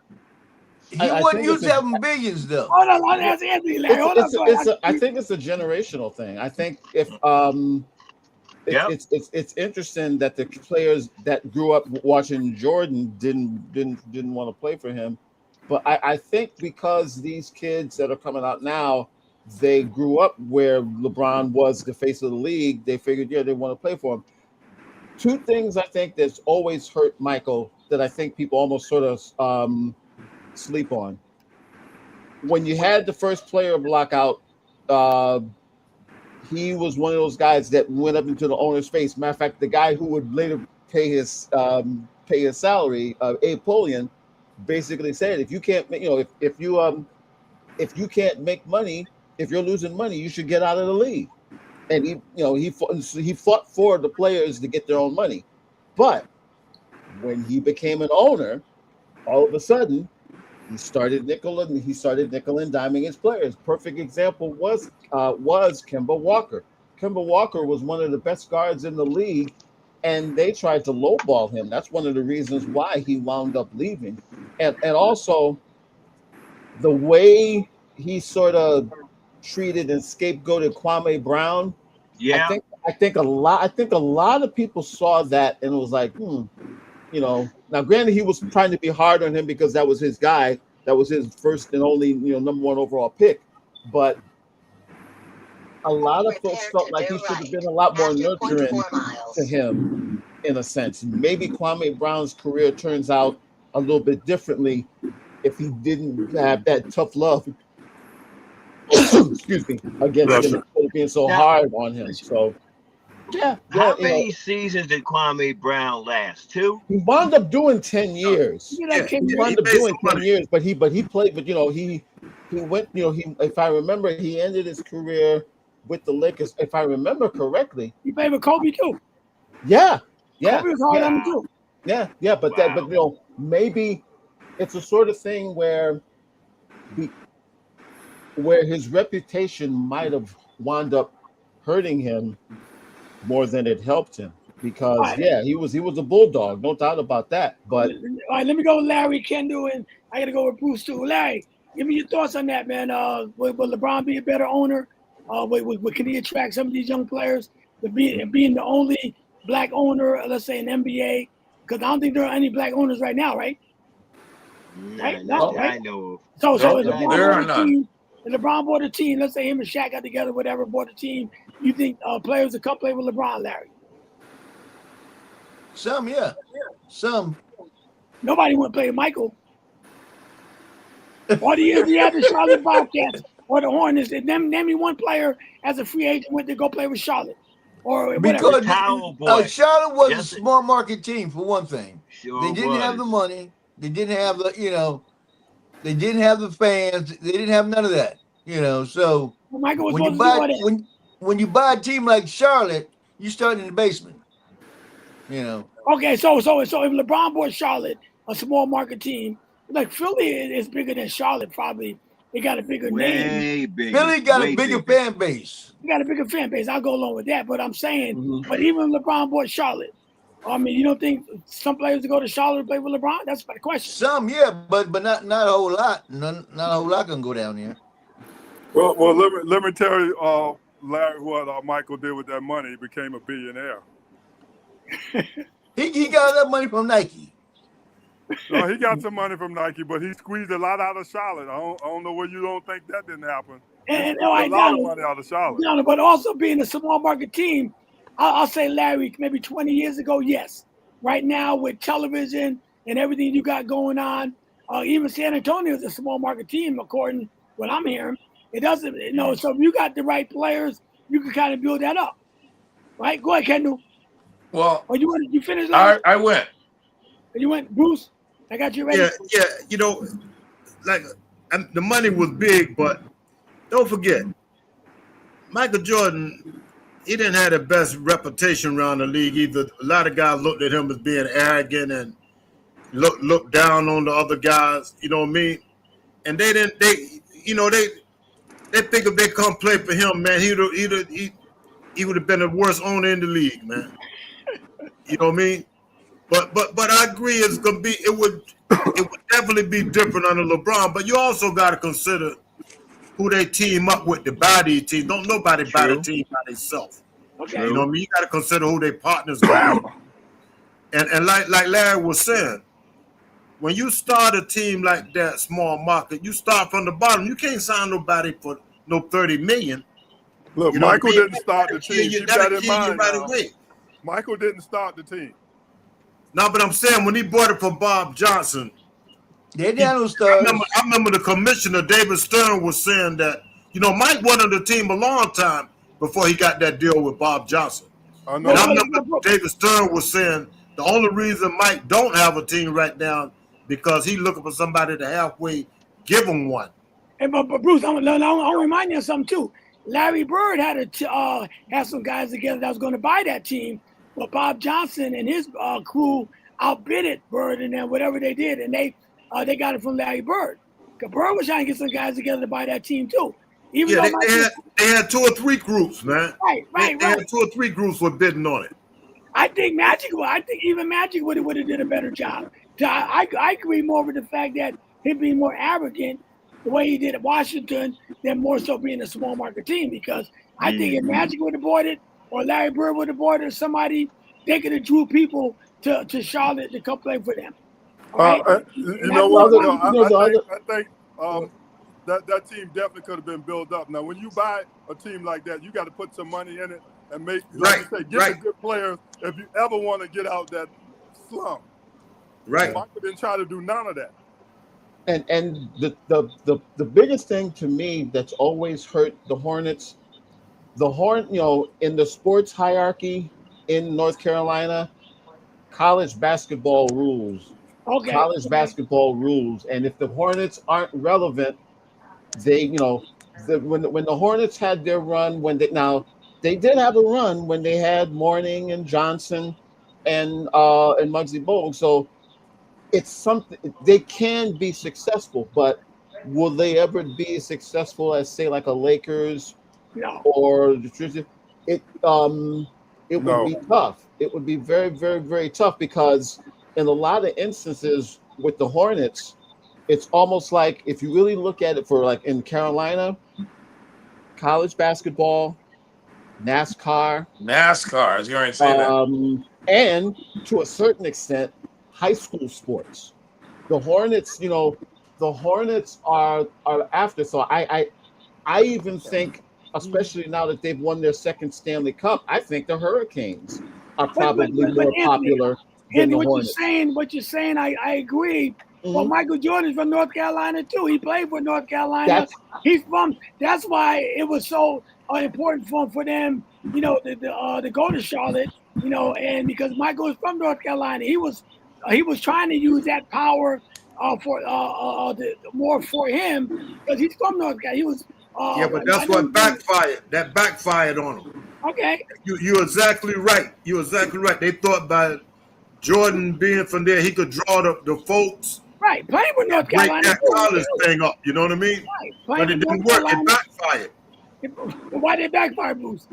He wasn't used to having billions though. Hold on, I'll ask Anthony. Larry. Hold on. I think it's a generational thing. I think if it's interesting that the players that grew up watching Jordan didn't want to play for him, but I think because these kids that are coming out now, they grew up where LeBron was the face of the league. They figured, they want to play for him. Two things I think that's always hurt Michael that I think people almost sort of sleep on. When you had the first player lockout, he was one of those guys that went up into the owner's face. Matter of fact, the guy who would later pay his salary, Abe Polian, basically said, if you can't, if you can't make money, if you're losing money, you should get out of the league. And he fought for the players to get their own money. But when he became an owner, all of a sudden he started nickel and diming his players. Perfect example was Kemba Walker. Kemba Walker was one of the best guards in the league, and they tried to lowball him. That's one of the reasons why he wound up leaving. And also the way he sort of treated and scapegoated Kwame Brown. Yeah. I think a lot of people saw that and it was like, now granted he was trying to be hard on him because that was his guy, that was his first and only, number one overall pick. But a lot of folks felt like he should have been a lot more nurturing to him in a sense. Maybe Kwame Brown's career turns out a little bit differently if he didn't have that tough love. Excuse me, against him being so hard on him. So, how many seasons did Kwame Brown last? 2? He wound up doing 10 years. He wound up doing 10 years, but he played. But he went. If I remember, he ended his career with the Lakers. If I remember correctly, he played with Kobe too. Yeah. Kobe was hard on him too. Yeah. But maybe it's a sort of thing where his reputation might have wound up hurting him more than it helped him, because he was a bulldog, no doubt about that. But all right, let me go with Larry, Kendall, and I got to go with Bruce too. Larry, give me your thoughts on that, man. Will LeBron be a better owner? Can he attract some of these young players to being the only black owner, let's say in NBA? Because I don't think there are any black owners right now, right? Right? No, right? I know. So if LeBron bought a team, let's say him and Shaq got together, whatever, bought a team, you think players would come play with LeBron, Larry? Some, yeah. Some. Nobody wouldn't play with Michael. Or the years he had the Charlotte Bobcats or the Hornets. Name me one player as a free agent went to go play with Charlotte. Or whatever. Because Charlotte was a small market team, for one thing. They didn't have the money. They didn't have the, they didn't have the fans. They didn't have none of that, So Michael was when you buy a team like Charlotte, you start in the basement, Okay, so if LeBron bought Charlotte, a small market team, like Philly is bigger than Charlotte, probably. They got a bigger name. Philly got a bigger fan base. You got a bigger fan base. I'll go along with that. But I'm saying, but even if LeBron bought Charlotte, I mean, you don't think some players to go to Charlotte to play with LeBron? That's my question. Some, yeah, but not a whole lot. Not a whole lot can go down here. Well, let me tell you, Larry, what Michael did with that money. He became a billionaire. he got that money from Nike. No, he got some money from Nike, but he squeezed a lot out of Charlotte. I don't know where you don't think that didn't happen. And a lot of money out of Charlotte. But also being a small market team, I'll say, Larry, maybe 20 years ago, yes. Right now, with television and everything you got going on, even San Antonio is a small market team, according to what I'm hearing. It doesn't, so if you got the right players, you can kind of build that up. Right? Go ahead, Kendall. Well, you finished, Larry? I went. You went, Bruce? I got you ready. Yeah, like the money was big, but don't forget, Michael Jordan, he didn't have the best reputation around the league either. A lot of guys looked at him as being arrogant and looked down on the other guys, you know what I mean? And they think if they come play for him, man, he would have been the worst owner in the league, man. You know what I mean? But I agree it would definitely be different under LeBron, but you also got to consider who they team up with to buy these teams. Don't nobody buy the team by themselves. Okay. You know what I mean? You got to consider who their partners are. And like Larry was saying, when you start a team like that, small market, you start from the bottom. You can't sign nobody for no $30 million. Look, Michael didn't start the team. Keep that in mind now. Michael didn't start the team. No, but I'm saying when he bought it from Bob Johnson, I remember the commissioner, David Stern, was saying that, Mike wanted the team a long time, before he got that deal with Bob Johnson. I And know. I remember David Stern was saying the only reason Mike don't have a team right now because he's looking for somebody to halfway give him one. And but Bruce, I'll remind you of something too. Larry Bird had some guys together that was going to buy that team, but Bob Johnson and his crew outbidded Bird and then whatever they did, and they got it from Larry Bird. Because Bird was trying to get some guys together to buy that team too. Even Yeah, though they had 2 or 3 groups, man. Right. They had 2 or 3 groups were bidding on it. I think even Magic would have did a better job. I agree more with the fact that him being more arrogant the way he did at Washington than more so being a small market team, because I think if Magic would have bought it or Larry Bird would have bought it or somebody, they could have drew people to Charlotte to come play for them. All right? You know what? I think that team definitely could have been built up. Now, when you buy a team like that, you got to put some money in it and make, like you say, get the good players if you ever want to get out that slump. Right. Michael didn't try to do none of that. And the biggest thing to me that's always hurt the Hornets, in the sports hierarchy in North Carolina, college basketball rules. Okay. College basketball rules. And if the Hornets aren't relevant, they, when the Hornets had their run, they did have a run when they had Mourning and Johnson and Muggsy Bogues. So it's something they can be successful, but will they ever be successful as, say, like a Lakers or the it would be tough. It would be very, very, very tough, because in a lot of instances with the Hornets, it's almost like, if you really look at it for like in Carolina, college basketball, NASCAR, I was going to say that. And to a certain extent, high school sports. The Hornets, the Hornets are after. So I even think, especially now that they've won their second Stanley Cup, I think the Hurricanes are probably more popular than the Hornets. What you're saying, I agree. Well, Michael Jordan's from North Carolina too. He played for North Carolina. That's why it was so important for them, to go to Charlotte, and because Michael was from North Carolina, he was trying to use that power more for him, because he's from North Carolina. He was but that's what backfired. That backfired on him. Okay. You're exactly right. They thought by Jordan being from there, he could draw the folks. Right, playing with North Carolina. Break that college thing up, you know what I mean? Right. But it didn't work. It backfired. Why did it backfire, Bruce?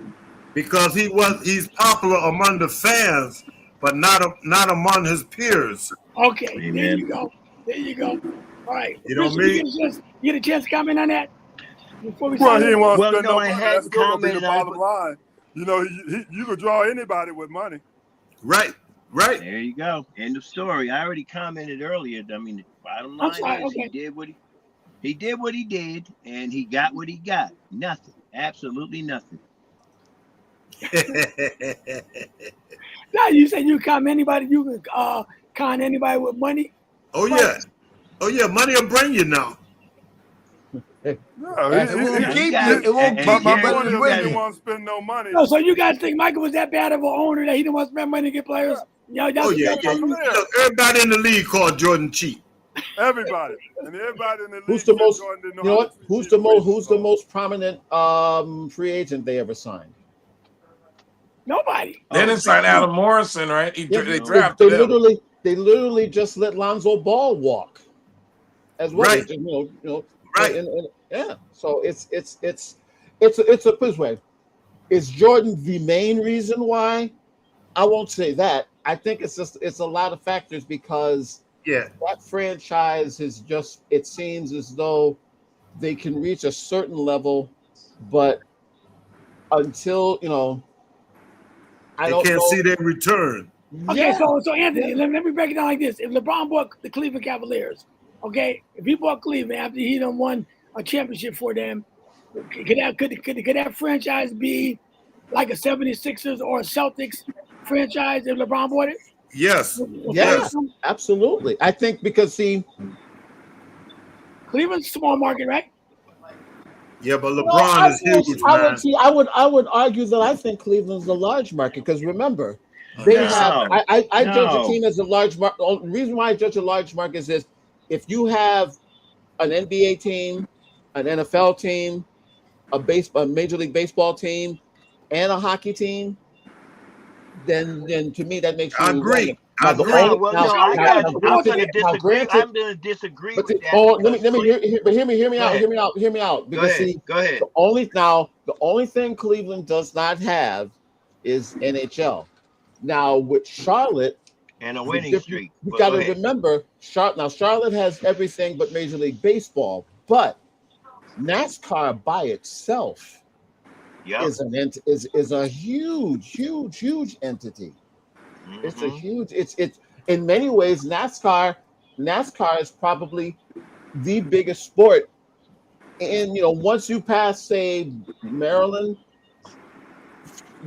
Because he's popular among the fans, but not among his peers. Okay, Amen. There you go. All right. You know what I mean? You get a chance to comment on that before we Well, he didn't want to Well, spend no, no I money. had That's still going to be the commented on bottom line. You could draw anybody with money. Right. There you go. End of story. I already commented earlier. I mean, the bottom line is he did what he did, and he got what he got. Nothing. Absolutely nothing. Now you said you con anybody. You can con anybody with money. Oh yeah. Money will bring you now. No, It won't keep you. It won't keep my you, but point is, it's he with didn't you. want to spend no money. No, so you guys think Michael was that bad of an owner that he didn't want to spend money to get players? Everybody in the league called Jordan cheap. Everybody. And everybody in the league. Who's the most? Jordan didn't know You know how what? to treat Who's the most prominent free agent they ever signed? Nobody. They didn't sign Adam Morrison, right? They drafted him. They literally just let Lonzo Ball walk, as well. Right. Right. Yeah. So it's a this way. Is Jordan the main reason why? I won't say that. I think it's a lot of factors, because that franchise is just, it seems as though they can reach a certain level, but until I can't see their return. Okay, so Anthony, let me break it down like this. If LeBron bought the Cleveland Cavaliers, okay, if he bought Cleveland after he done won a championship for them, could that franchise be like a 76ers or a Celtics franchise if LeBron bought it? Yes. Yes, absolutely. I think because Cleveland's a small market, right? Yeah, but Well, LeBron is huge, man. I would argue that I think Cleveland's a large market because remember, they Yeah. have. No, I judge a no. team as a large market. The reason why I judge a large market is this: if you have an NBA team, an NFL team, a Major League Baseball team, and a hockey team, then to me that makes I you one. agree. I Now the agree. No, only well, now no, So we I now, gotta got. now do I'm both of granted gonna that. now disagree. granted I'm gonna disagree but with the, that oh, because let me hear me Go out. ahead. Hear me out. Go Because ahead. see, Go ahead. the only thing Cleveland does not have is NHL. Now with Charlotte, And a the winning different streak. you But got go to ahead. remember, Charlotte has everything but Major League Baseball, but NASCAR by itself Yep. is a huge entity. It's a Mm-hmm. huge. It's in many ways NASCAR is probably the biggest sport. And once you pass, say, Maryland,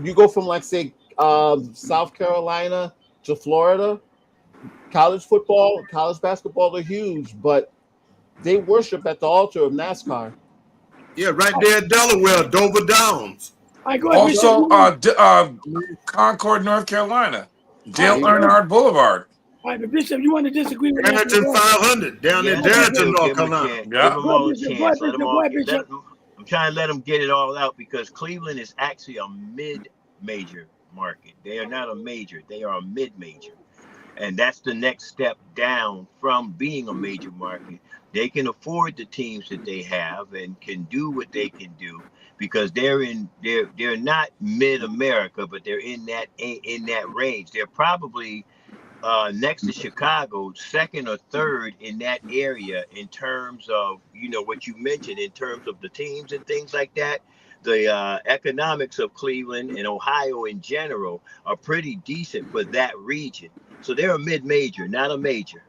you go from like say South Carolina to Florida. College football, college basketball are huge, but they worship at the altar of NASCAR. Yeah, right there in Delaware, Dover Downs. All right, go ahead, Bishop. Also, All Concord, North Carolina, right, Dale Earnhardt Boulevard. all right, but Bishop, you want to disagree with Anthony? Darrington 500 down in Yes, I Darrington, do. North Give them a Carolina. chance. Give Yeah. them Go ahead, all a Bishop. Go ahead, chance. Let them Bishop. Go all ahead, get. Bishop. I'm trying to let them get it all out because Cleveland is actually a mid-major market. They are not a major. They are a mid-major. And that's the next step down from being a major market. They can afford the teams that they have and can do what they can do because they're not mid America, but they're in that range. They're probably next to Chicago, second or third in that area in terms of what you mentioned in terms of the teams and things like that. The economics of Cleveland and Ohio in general are pretty decent for that region. So they're a mid-major, not a major.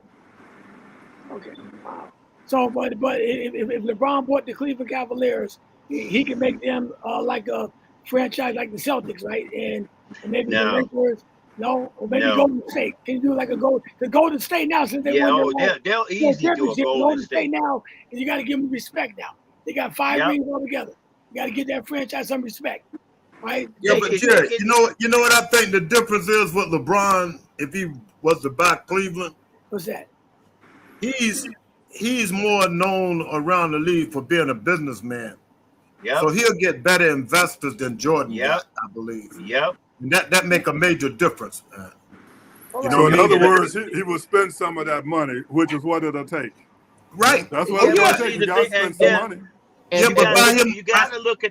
Okay. Wow. So, but if LeBron bought the Cleveland Cavaliers, he can make them like a franchise like the Celtics, right? And maybe the No, Lakers, no, or maybe no. Golden State. Can you do like the Golden State now since they Yeah, won their oh, last they'll easily do a championship? Golden Golden State State. now, and you got to give them respect now. They got 5 Yep. rings altogether. You got to give that franchise some respect, right? Yeah, They but can, Jerry, they can, you know what I think the difference is with LeBron if he was to buy Cleveland? What's that? He's more known around the league for being a businessman. yep, So he'll get better investors than Jordan yep, got, I believe. yep. And that make a major difference. All You right. know So what in I mean? other words, he will spend some of that money, which is what it'll take. Right. That's what Oh it's yeah. going to take. See You the got to thing, spend and some yeah, money. Yeah, And, but and, by him, you gotta look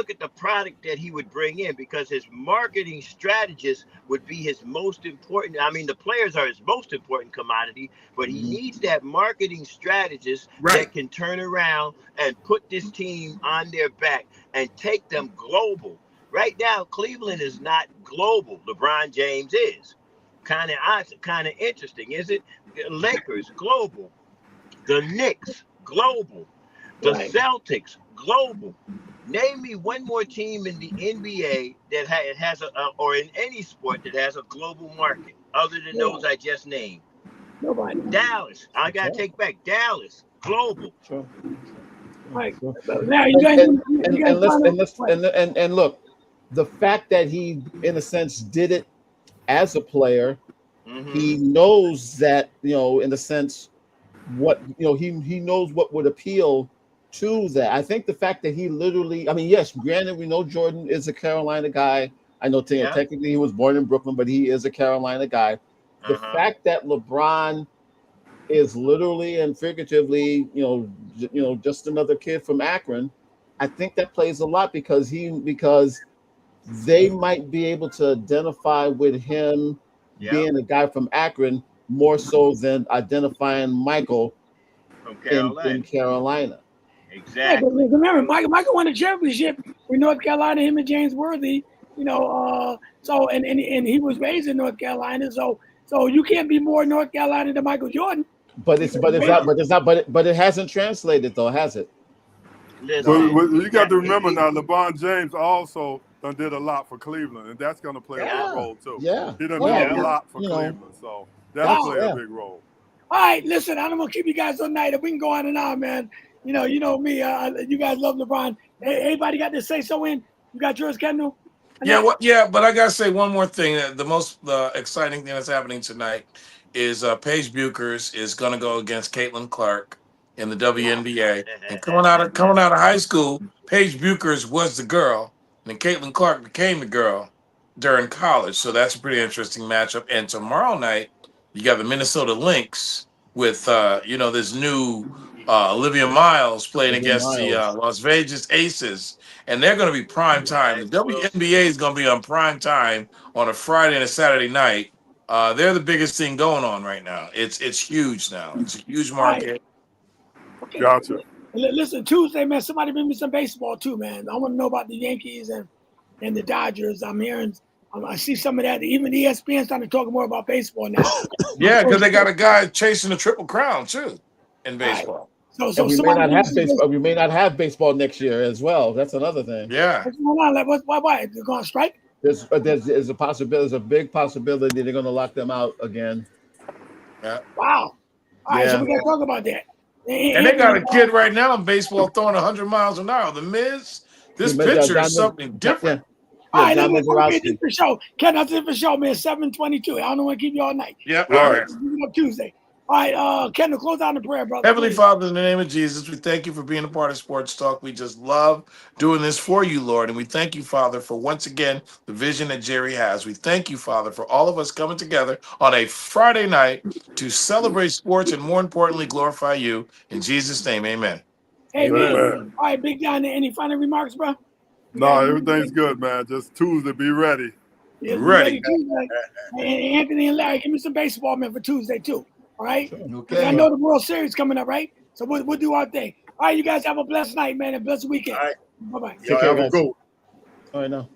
at the product that he would bring in because his marketing strategist would be his most important. I mean, the players are his most important commodity, but he needs that marketing strategist right. that can turn around and put this team on their back and take them global. Right now, Cleveland is not global. LeBron James is. Kind of interesting, is it? The Lakers global, the Knicks global, the right. Celtics global. Name me one more team in the NBA that has or in any sport that has a global market other than those I just named. Nobody. Dallas, I gotta take back Dallas global. Sure. All right. But now you And guys and look, the fact that he, in a sense, did it as a player, he knows that in a sense, what he knows what would appeal to that. I think the fact that he literally, I mean, yes, granted, we know Jordan is a Carolina guy. I know technically he was born in Brooklyn, but he is a Carolina guy. The fact that LeBron is literally and figuratively, just another kid from Akron, I think that plays a lot because they might be able to identify with him being a guy from Akron more so than identifying Michael from Carolina. in Carolina. Exactly. But remember, Michael won a championship with North Carolina. Him and James Worthy. So and he was raised in North Carolina. So you can't be more North Carolina than Michael Jordan. But it hasn't translated though, has it? Listen, you got to remember now, LeBron James also did a lot for Cleveland, and that's going to play a big role too. Yeah, he done did a lot for Cleveland, so that'll play a big role. All right, listen, I don't want to keep you guys all night. We can go on and on, man. You know me. You guys love LeBron. Anybody got to say so in? You got yours, Kendall? Yeah, but I gotta say one more thing. The most exciting thing that's happening tonight is Paige Buchers is gonna go against Caitlin Clark in the WNBA. And coming out of high school, Paige Buchers was the girl, and then Caitlin Clark became the girl during college. So that's a pretty interesting matchup. And tomorrow night, you got the Minnesota Lynx with this new Olivia Miles playing Olivia against the Miles. Las Vegas Aces. And they're going to be prime time. The WNBA is going to be on prime time on a Friday and a Saturday night. They're the biggest thing going on right now. It's huge now. It's a huge market. Okay. Gotcha. Listen, Tuesday, man, somebody bring me some baseball too, man. I want to know about the Yankees and the Dodgers. I'm hearing, I see some of that. Even ESPN's trying to talk more about baseball now. Yeah, because they got a guy chasing the Triple Crown too in baseball. Right. So And we may not have baseball. We may not have baseball next year as well. That's another thing. Yeah. What's going on? Like, why? They're going to strike? There's a possibility. There's a big possibility they're going to lock them out again. Yeah. Wow. All right, so we got to talk about that. And they got a kid right now in baseball throwing 100 miles an hour. The Miz, this picture is something different. All right, let's get this for show. Ken, that's it for show, man. 7:22. I don't want to keep you all night. Yep. Right. All right. Tuesday. All right, Kendall, close out the prayer, brother. Heavenly please. Father, in the name of Jesus, we thank you for being a part of Sports Talk. We just love doing this for you, Lord. And we thank you, Father, for once again, the vision that Jerry has. We thank you, Father, for all of us coming together on a Friday night to celebrate sports and, more importantly, glorify you. In Jesus' name, amen. Amen. All right, Big John, any final remarks, bro? No, everything's good, man. Just Tuesday, be ready. Yeah, Ready. Tuesday. And Anthony and Larry, give me some baseball, man, for Tuesday, too. All right? Okay. I know the World Series coming up, right? So we'll do our thing. All right, you guys have a blessed night, man, and blessed weekend. All right. Bye-bye. Y'all have a good one. All right, now.